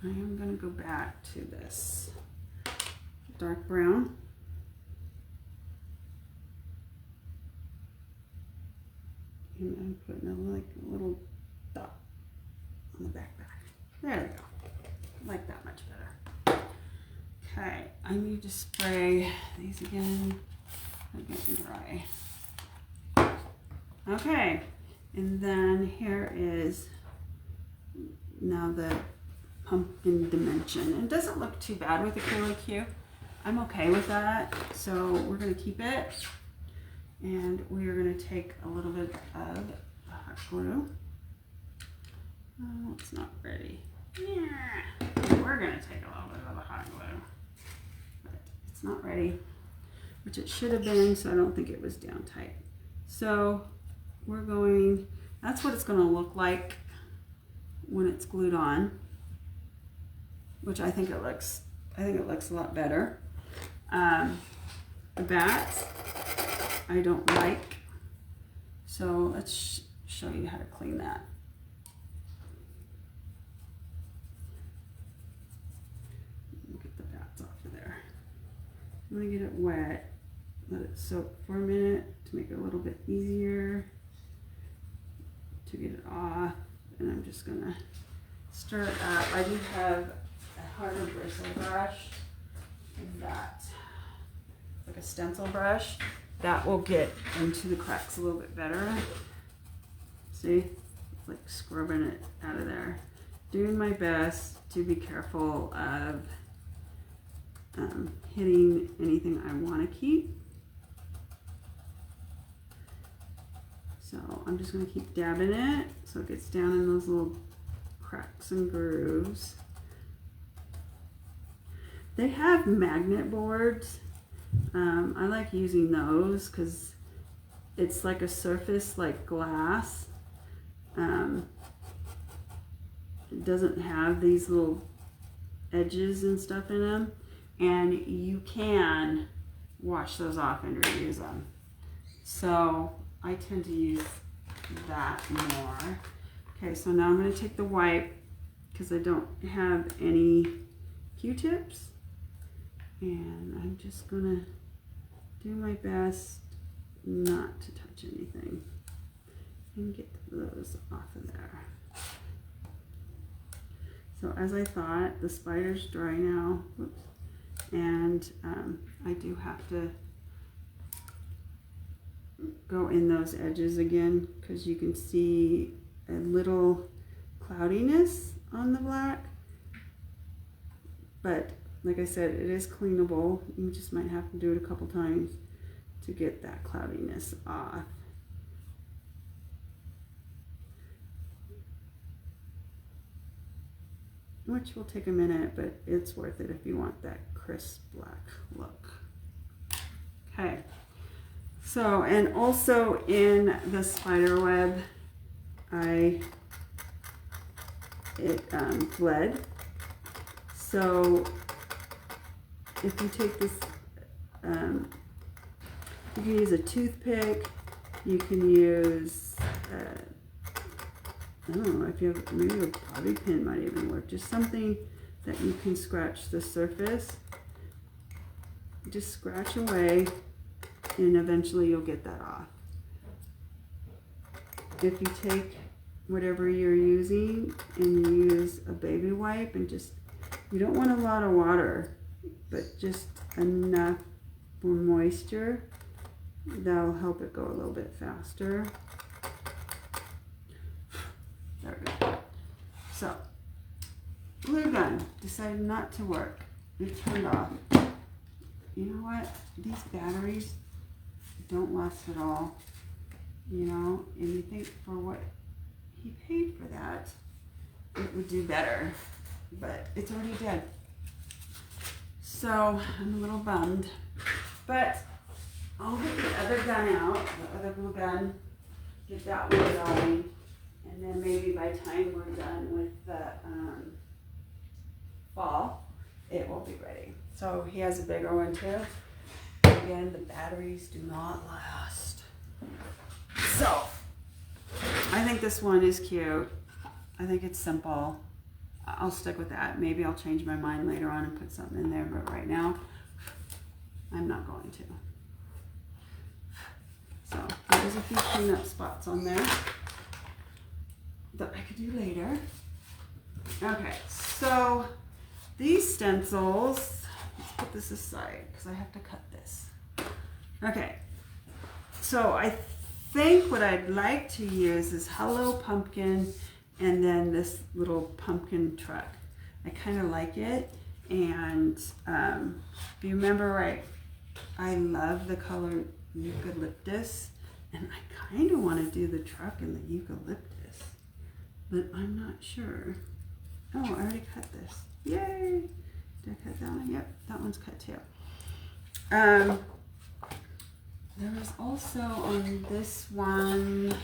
am going to go back to this dark brown. And I'm putting a little dot on the back. There we go. I like that much better. Okay, I need to spray these again. They're getting dry. Okay, and then here is now the pumpkin dimension. It doesn't look too bad with acrylic hue. I'm okay with that, so we're going to keep it, and we are going to take a little bit of hot glue. Oh, it's not ready. Yeah. We're going to take a little bit of the hot glue, but it's not ready, which it should have been, so I don't think it was down tight. So we're going, that's what it's going to look like when it's glued on, which I think it looks a lot better. The bats I don't like, so let's show you how to clean that. Get the bats off of there. I'm going to get it wet, let it soak for a minute to make it a little bit easier to get it off, and I'm just going to stir it up. I do have a harder bristle brush, and that, like a stencil brush, that will get into the cracks a little bit better. See, it's like scrubbing it out of there. Doing my best to be careful of hitting anything I want to keep. So I'm just going to keep dabbing it so it gets down in those little cracks and grooves. They have magnet boards. I like using those because it's like a surface like glass. It doesn't have these little edges and stuff in them, and you can wash those off and reuse them. So I tend to use that more. Okay, so now I'm going to take the wipe because I don't have any Q-tips, and I'm just going to do my best not to touch anything and get those off of there. So as I thought, the spider's dry now. Whoops. And I do have to go in those edges again because you can see a little cloudiness on the black. But like I said, it is cleanable. You just might have to do it a couple times to get that cloudiness off. Which will take a minute, but it's worth it if you want that crisp black look. Okay, so, and also in the spider web, it bled. So if you take this, you can use a toothpick, you can use, I don't know, if you have, maybe a bobby pin might even work. Just something that you can scratch the surface. Just scratch away and eventually you'll get that off. If you take whatever you're using and you use a baby wipe and just, you don't want a lot of water, but just enough for moisture, that'll help it go a little bit faster. There we go. So, glue gun decided not to work. It turned off. You know what? These batteries don't last at all. You know, and you think for what he paid for that, it would do better. But it's already dead. So, I'm a little bummed. But I'll get the other gun out, the other glue gun, get that one going. And then maybe by the time we're done with the fall, it will be ready. So he has a bigger one too. Again, the batteries do not last. So I think this one is cute. I think it's simple. I'll stick with that. Maybe I'll change my mind later on and put something in there, but right now I'm not going to. So there's a few cleanup spots on there that I could do later. Okay, so these stencils, let's put this aside because I have to cut this. Okay, so I think what I'd like to use is Hello Pumpkin and then this little pumpkin truck. I kind of like it, and if you remember right, I love the color eucalyptus, and I kind of want to do the truck in the eucalyptus. But I'm not sure. Oh, I already cut this. Yay! Did I cut that one? Yep, that one's cut too. There was also on this one,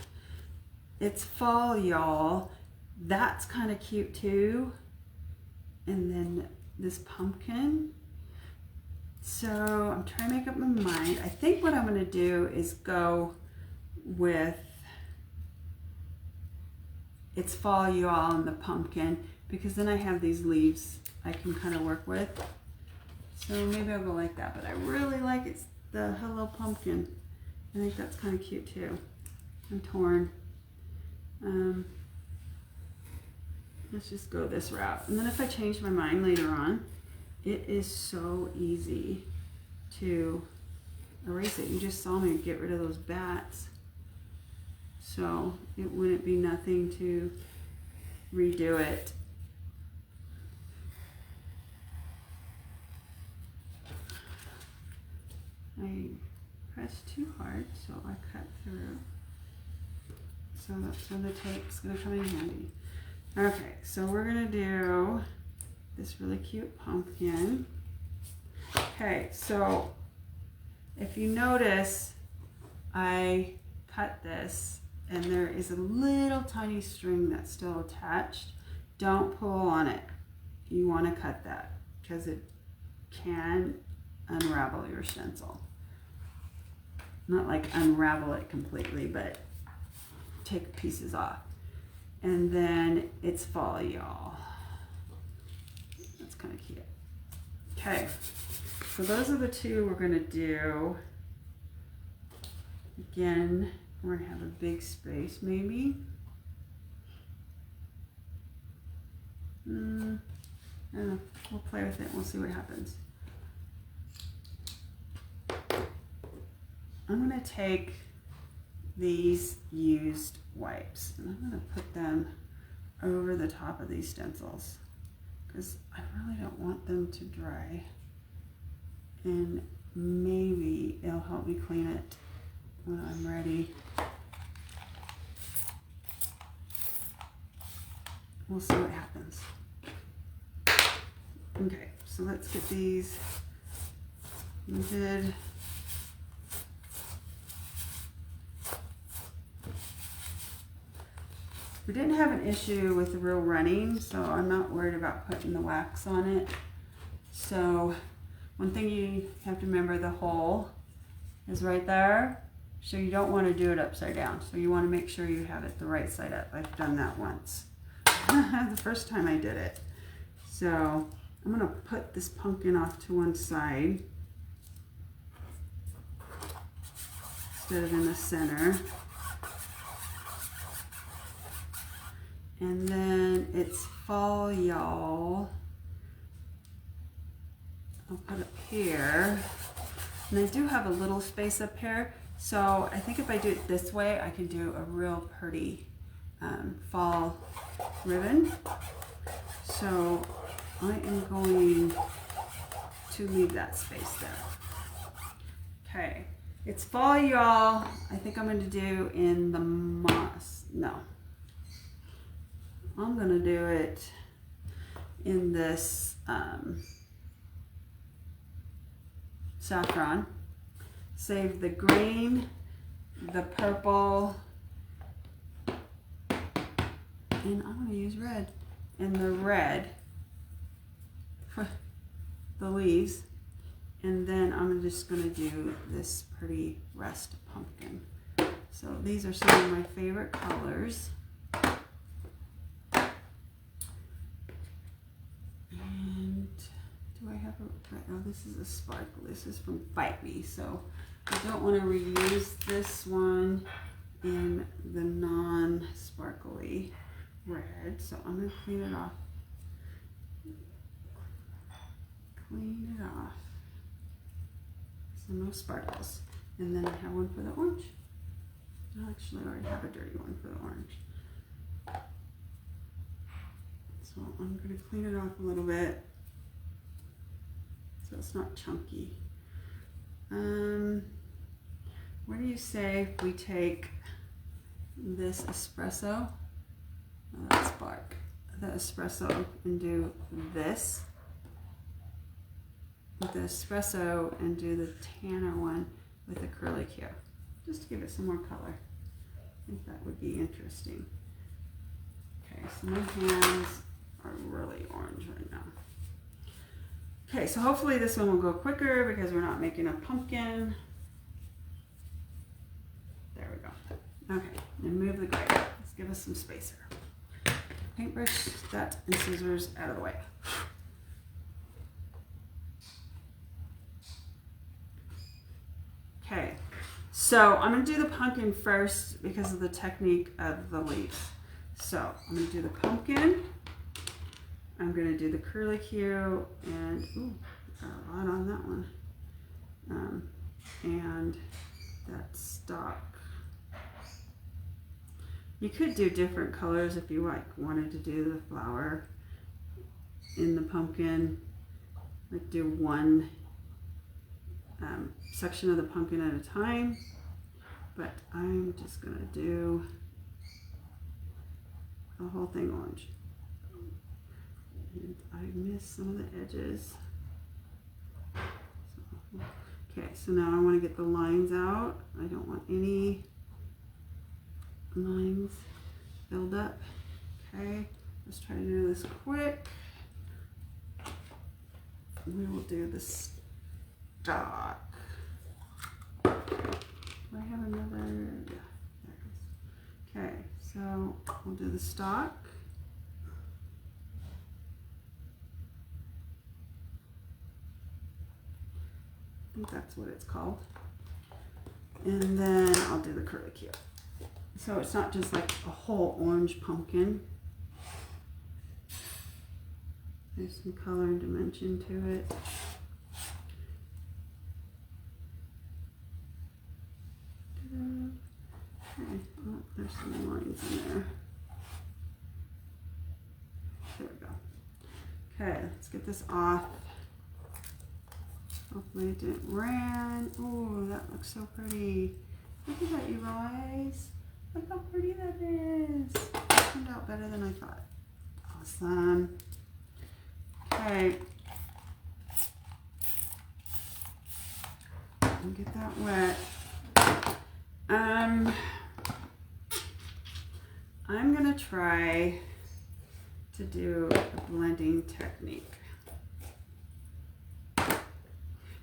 it's Fall Y'all. That's kind of cute too. And then this pumpkin. So I'm trying to make up my mind. I think what I'm going to do is go with It's Fall Y'all and the pumpkin, because then I have these leaves I can kind of work with. So maybe I'll go like that, but I really like it's the Hello Pumpkin. I think that's kind of cute too. I'm torn. Let's just go this route. And then if I change my mind later on, it is so easy to erase it. You just saw me get rid of those bats. So it wouldn't be nothing to redo it. I pressed too hard, so I cut through. So that's when the tape's gonna come in handy. Okay, so we're gonna do this really cute pumpkin. Okay, so if you notice, I cut this and there is a little tiny string that's still attached. Don't pull on it. You want to cut that because it can unravel your stencil. Not like unravel it completely, but take pieces off. And then It's Fall Y'all. That's kind of cute. Okay, so those are the two we're gonna do. Again, we're gonna have a big space maybe. I don't know, we'll play with it, we'll see what happens. I'm gonna take these used wipes. And I'm going to put them over the top of these stencils because I really don't want them to dry. And maybe it'll help me clean it when I'm ready. We'll see what happens. Okay, so let's get these printed. We didn't have an issue with the real running, so I'm not worried about putting the wax on it. So one thing you have to remember, the hole is right there. So you don't want to do it upside down. So you want to make sure you have it the right side up. I've done that once. The first time I did it. So I'm going to put this pumpkin off to one side instead of in the center. And then it's fall, y'all. I'll put it here. And I do have a little space up here. So I think if I do it this way, I can do a real pretty fall ribbon. So I am going to leave that space there. Okay, it's fall, y'all. I think I'm going to do in the moss. No, I'm going to do it in this saffron. Save the green, the purple, and I'm going to use red. And the red for the leaves. And then I'm just going to do this pretty rust pumpkin. So these are some of my favorite colors. And do I have a, oh, this is a sparkle. This is from Bite Me. So I don't want to reuse this one in the non-sparkly red. So I'm going to clean it off. Clean it off. So no sparkles. And then I have one for the orange. Actually, I already have a dirty one for the orange. So I'm going to clean it off a little bit so it's not chunky. What do you say if we take this espresso, let's spark the espresso, and do this with the espresso and do the tanner one with the curly Q, just to give it some more color. I think that would be interesting. Okay, so my hands are really orange right now. Okay, so hopefully this one will go quicker because we're not making a pumpkin. There we go. Okay, and move the gray. Let's give us some space here. Paintbrush, that, and scissors out of the way. Okay, so I'm going to do the pumpkin first because of the technique of the leaves. So I'm going to do the pumpkin. I'm going to do the curly Q, and ooh, got a lot on that one. And that stalk. You could do different colors if you wanted to do the flower in the pumpkin. Like do one section of the pumpkin at a time, but I'm just gonna do the whole thing orange. And I missed some of the edges. So, okay, so now I want to get the lines out. I don't want any lines filled up. Okay, let's try to do this quick. We will do the stalk. Do I have another? Yeah, there it is. Okay, so we'll do the stalk. I think that's what it's called. And then I'll do the curly Q. So it's not just like a whole orange pumpkin. There's some color and dimension to it. There's some lines in there. There we go. Okay, let's get this off. Hopefully it didn't ran. Oh, that looks so pretty. Look at that, you guys. Look how pretty that is. It turned out better than I thought. Awesome. Okay. Get that wet. I'm gonna try to do a blending technique.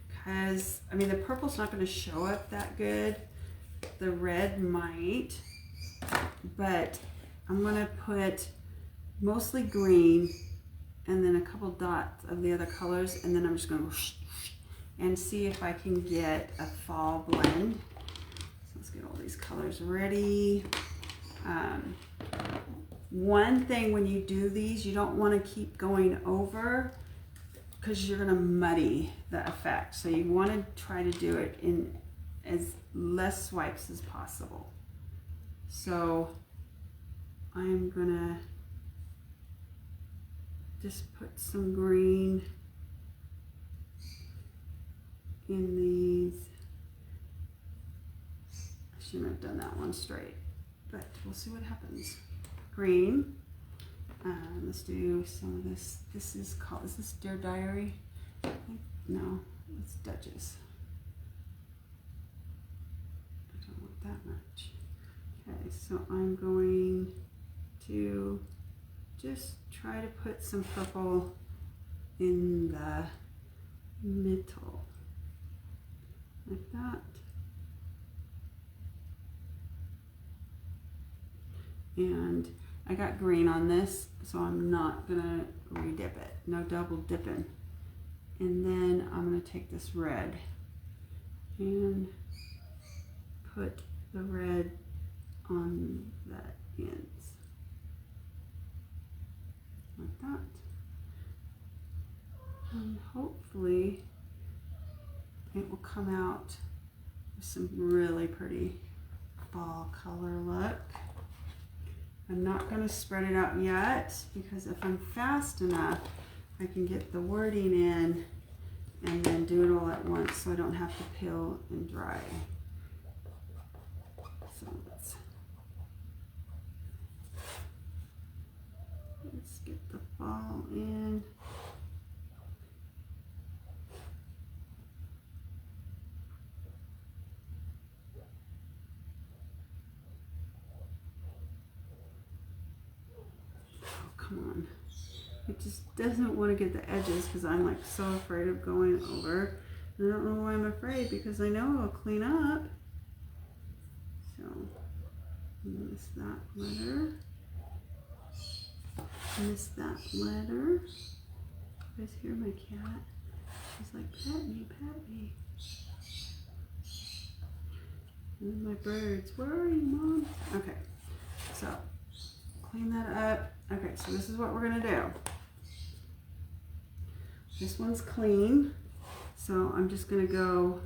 Because, I mean, the purple's not going to show up that good. The red might. But I'm going to put mostly green and then a couple dots of the other colors. And then I'm just going to and see if I can get a fall blend. So let's get all these colors ready. One thing when you do these, you don't want to keep going over because you're going to muddy the effect. So you want to try to do it in as less swipes as possible. So I'm going to just put some green in these. I shouldn't have done that one straight, but we'll see what happens. Green. Let's do some of this. This is called, is this Dear Diary? I think, no, it's Duchess. I don't want that much. Okay, so I'm going to just try to put some purple in the middle, like that. And I got green on this, so I'm not gonna re-dip it. No double dipping. And then I'm gonna take this red and put the red on the ends, like that. And hopefully it will come out with some really pretty fall color look. I'm not going to spread it out yet because if I'm fast enough, I can get the wording in and then do it all at once so I don't have to peel and dry. So let's get the fall in. Come on. It just doesn't want to get the edges because I'm like so afraid of going over. I don't know why I'm afraid because I know it'll clean up. So, miss that letter. Miss that letter. You guys hear my cat? She's like, pat me, pat me. And then my birds, where are you, Mom? Okay, so clean that up. Okay, so this is what we're gonna do. This one's clean, so I'm just gonna go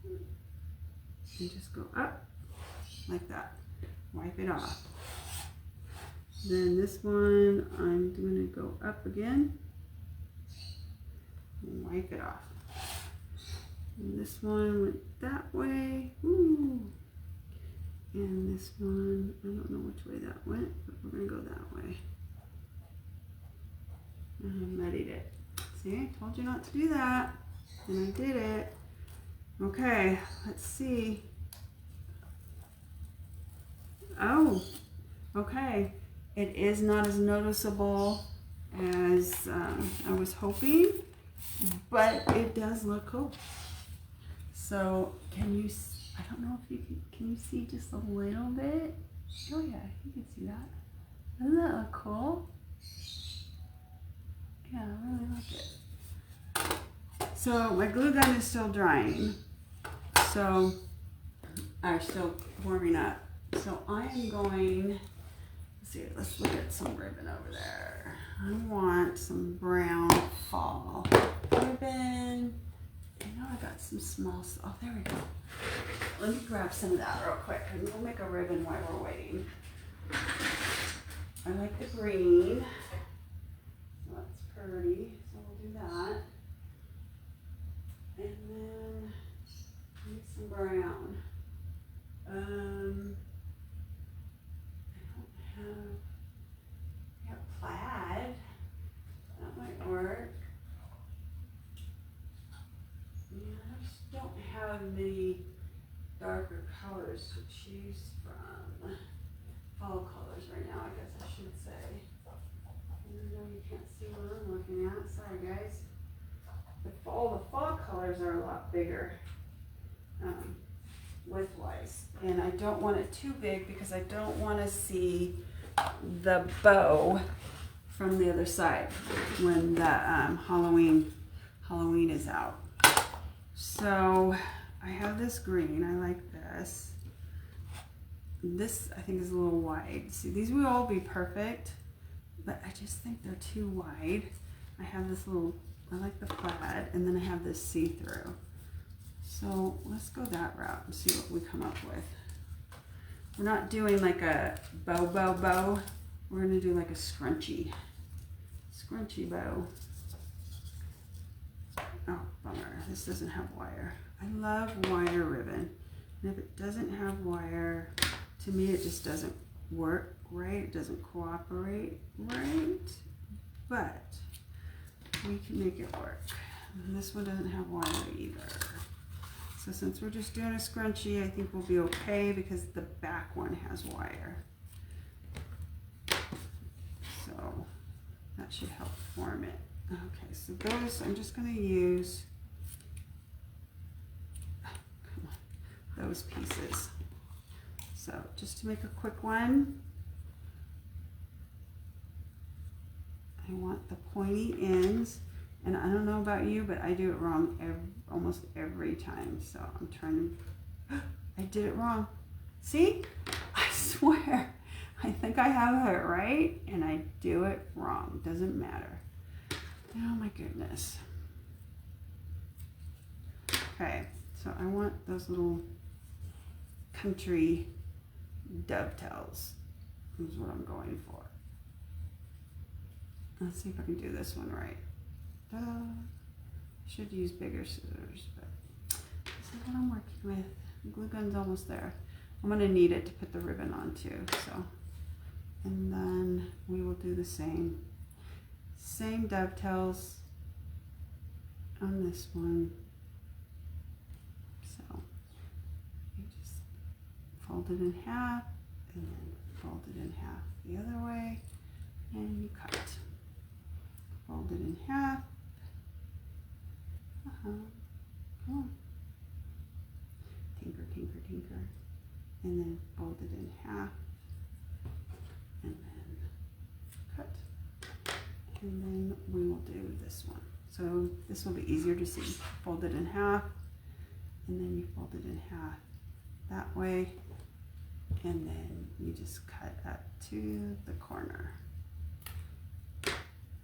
and just go up like that. Wipe it off. Then this one, I'm gonna go up again and wipe it off. And this one went that way. Ooh. And this one, I don't know which way that went, but we're gonna go that way. And I muddied it. See, I told you not to do that, and I did it. Okay, let's see. Oh, okay. It is not as noticeable as I was hoping, but it does look cool. So, can you? I don't know if you can you see just a little bit? Oh yeah, you can see that. Doesn't that look cool? Yeah, I really like it. So my glue gun is still drying. So are still warming up. So I am going, let's see, let's look at some ribbon over there. I want some brown fall ribbon. I know I got got some small, oh, there we go. Let me grab some of that real quick and we'll make a ribbon while we're waiting. I like the green. So that's pretty, so we'll do that. And then maybe some brown. I don't have plaid. That might work. Yeah, I just don't have many darker colors to choose from. Fall colors right now, I guess I should say. Even though you can't see what I'm looking at. Sorry guys. The fall colors are a lot bigger width-wise. And I don't want it too big because I don't want to see the bow from the other side when the Halloween is out. So I have this green, I like this. This I think is a little wide. See, these will all be perfect, but I just think they're too wide. I have this little, I like the plaid, and then I have this see-through. So let's go that route and see what we come up with. We're not doing like a bow. We're gonna do like a scrunchy bow. Oh, bummer, this doesn't have wire. I love wire ribbon. And if it doesn't have wire, to me it just doesn't work right. It doesn't cooperate right, but we can make it work. And this one doesn't have wire either. So since we're just doing a scrunchie, I think we'll be okay because the back one has wire. So that should help form it. Okay, so those, I'm just gonna use those pieces. So just to make a quick one, I want the pointy ends, and I don't know about you, but I do it wrong almost every time. So I'm trying to, I did it wrong. See, I swear, I think I have it right, and I do it wrong. Doesn't matter. Oh my goodness. Okay, so I want those little country dovetails. Is what I'm going for. Let's see if I can do this one right. Should use bigger scissors, but this is what I'm working with. The glue gun's almost there. I'm gonna need it to put the ribbon on too, so. And then we will do the same dovetails on this one. So you just fold it in half and then fold it in half the other way, and you cut. Fold it in half. Come on. Tinker, tinker, tinker. And then fold it in half. And then cut. And then we will do this one. So this will be easier to see. Fold it in half. And then you fold it in half that way. And then you just cut up to the corner.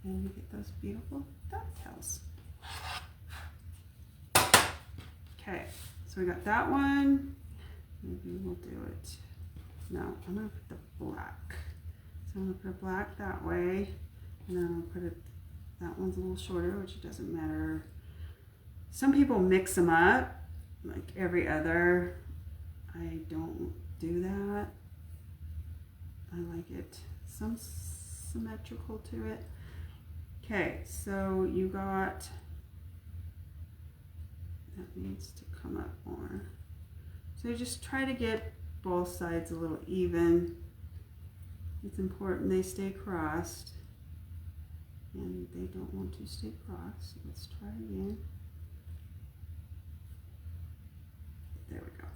And you get those beautiful dovetails. Okay, so we got that one. Maybe we'll do it. No, I'm gonna put the black. So I'm gonna put a black that way, and then I'm gonna put it, that one's a little shorter, which it doesn't matter. Some people mix them up, like every other. I don't do that. I like it some symmetrical to it. Okay, so you got, that needs to come up more. So you just try to get both sides a little even. It's important they stay crossed, and they don't want to stay crossed. Let's try again. There we go.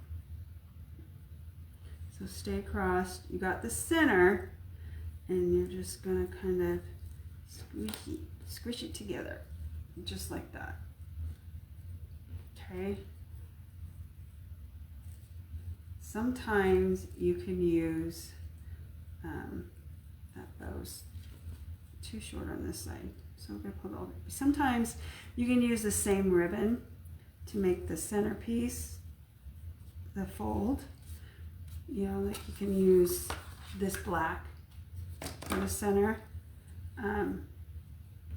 So stay crossed. You got the center, and you're just gonna kind of squish it together, just like that. Okay. Sometimes you can use that bow's too short on this side, so I'm gonna put all. Sometimes you can use the same ribbon to make the centerpiece, the fold. You know, like you can use this black for the center.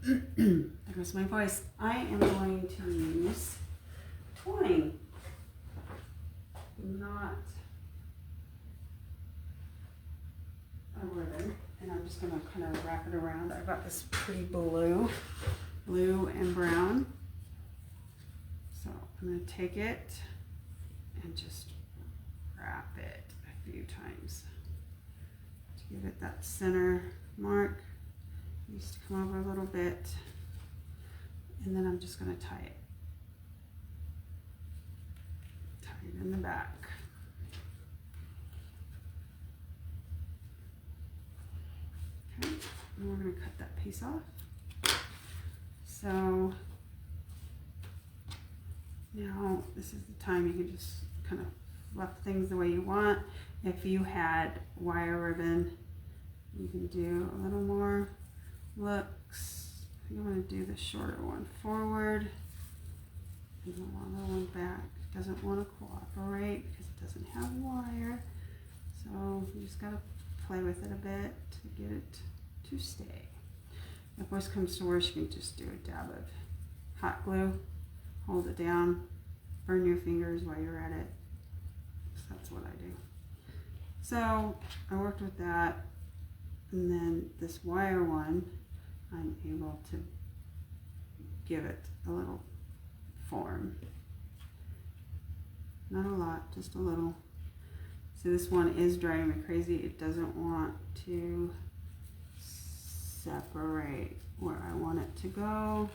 There goes my voice. I am going to use twine, not a ribbon, and I'm just going to kind of wrap it around. I've got this pretty blue and brown, so I'm going to take it and just wrap it a few times to give it that center mark. It needs to come over a little bit, and then I'm just going to tie it in the back. Okay, and we're going to cut that piece off. So now this is the time you can just kind of fluff things the way you want. If you had wire ribbon, you can do a little more looks. You want to do the shorter one forward and the longer one back. It doesn't want to cooperate because it doesn't have wire. So you just got to play with it a bit to get it to stay. If worst comes to worst, you can just do a dab of hot glue, hold it down, burn your fingers while you're at it. So that's what I do. So I worked with that, and then this wire one, I'm able to give it a little form. Not a lot, just a little. So this one is driving me crazy. It doesn't want to separate where I want it to go.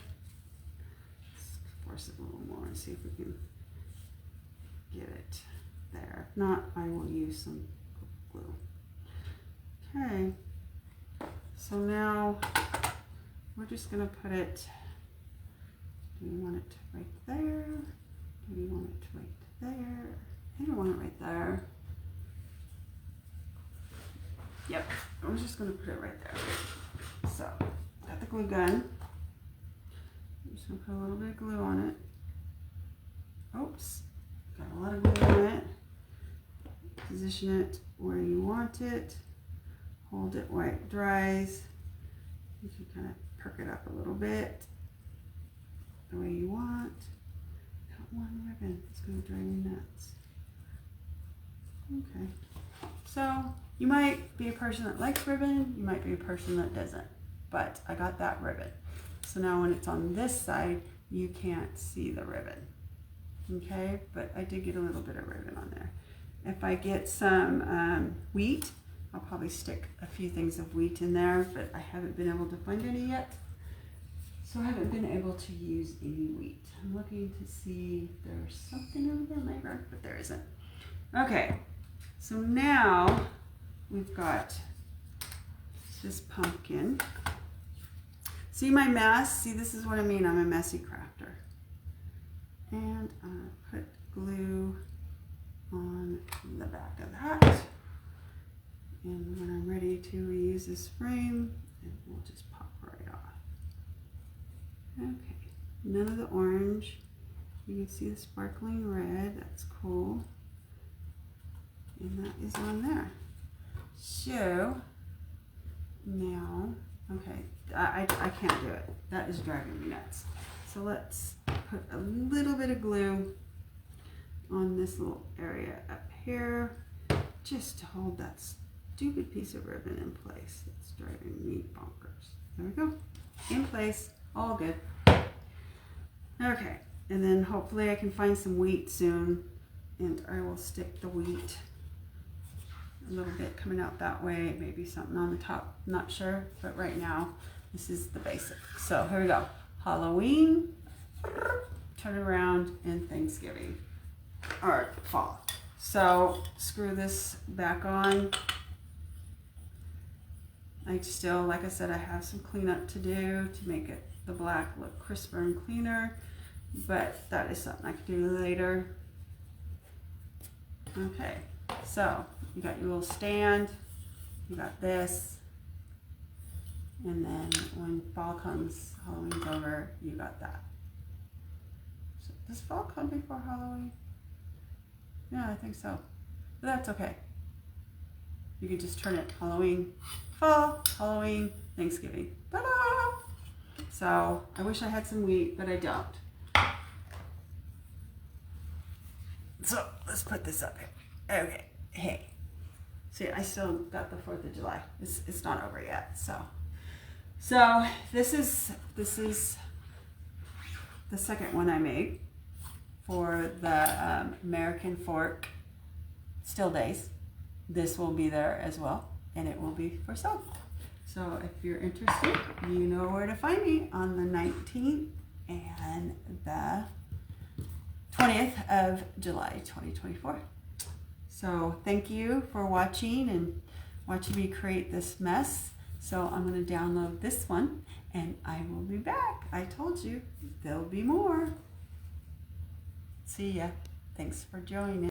Let's force it a little more and see if we can get it there. If not, I will use some glue. Okay, so now we're just gonna put it, do we want it right there? Do we want it right there? I think I want it right there. Yep, I'm just gonna put it right there. So, got the glue gun. I'm just gonna put a little bit of glue on it. Oops, got a lot of glue on it. Position it where you want it. Hold it while it dries. You can kind of perk it up a little bit the way you want. Got one ribbon, it's gonna drive me nuts. Okay, so you might be a person that likes ribbon, you might be a person that doesn't, but I got that ribbon. So now when it's on this side, you can't see the ribbon, okay? But I did get a little bit of ribbon on there. If I get some wheat, I'll probably stick a few things of wheat in there, but I haven't been able to find any yet. So I haven't been able to use any wheat. I'm looking to see if there's something over there later, but there isn't. Okay, so now we've got this pumpkin. See my mess? See, this is what I mean. I'm a messy crafter. And I'm gonna put glue on the back of that. And when I'm ready to reuse this frame, it will just pop right off. Okay, none of the orange. You can see the sparkling red, that's cool. And that is on there. So, now, okay, I can't do it. That is driving me nuts. So let's put a little bit of glue on this little area up here, just to hold that stupid piece of ribbon in place. It's driving me bonkers. There we go, in place, all good. Okay, and then hopefully I can find some wheat soon, and I will stick the wheat a little bit coming out that way, maybe something on the top, not sure, but right now this is the basic. So here we go, Halloween, turn around, and Thanksgiving, or fall. So screw this back on. I still, like I said, I have some cleanup to do to make it, the black look crisper and cleaner, but that is something I can do later. Okay, so you got your little stand, you got this, and then when fall comes, Halloween's over, you got that. Does fall come before Halloween? Yeah, I think so. But that's okay. You can just turn it Halloween, fall, Halloween, Thanksgiving. Ta-da! So I wish I had some wheat, but I don't. So let's put this up here. Okay. Hey. See, I still got the 4th of July. It's not over yet. So this is the second one I made for the American Fork Still Days. This will be there as well, and it will be for sale. So if you're interested, you know where to find me on the 19th and the 20th of July 2024. So thank you for watching and watching me create this mess. So I'm going to download this one and I will be back. I told you there'll be more. See ya. Thanks for joining.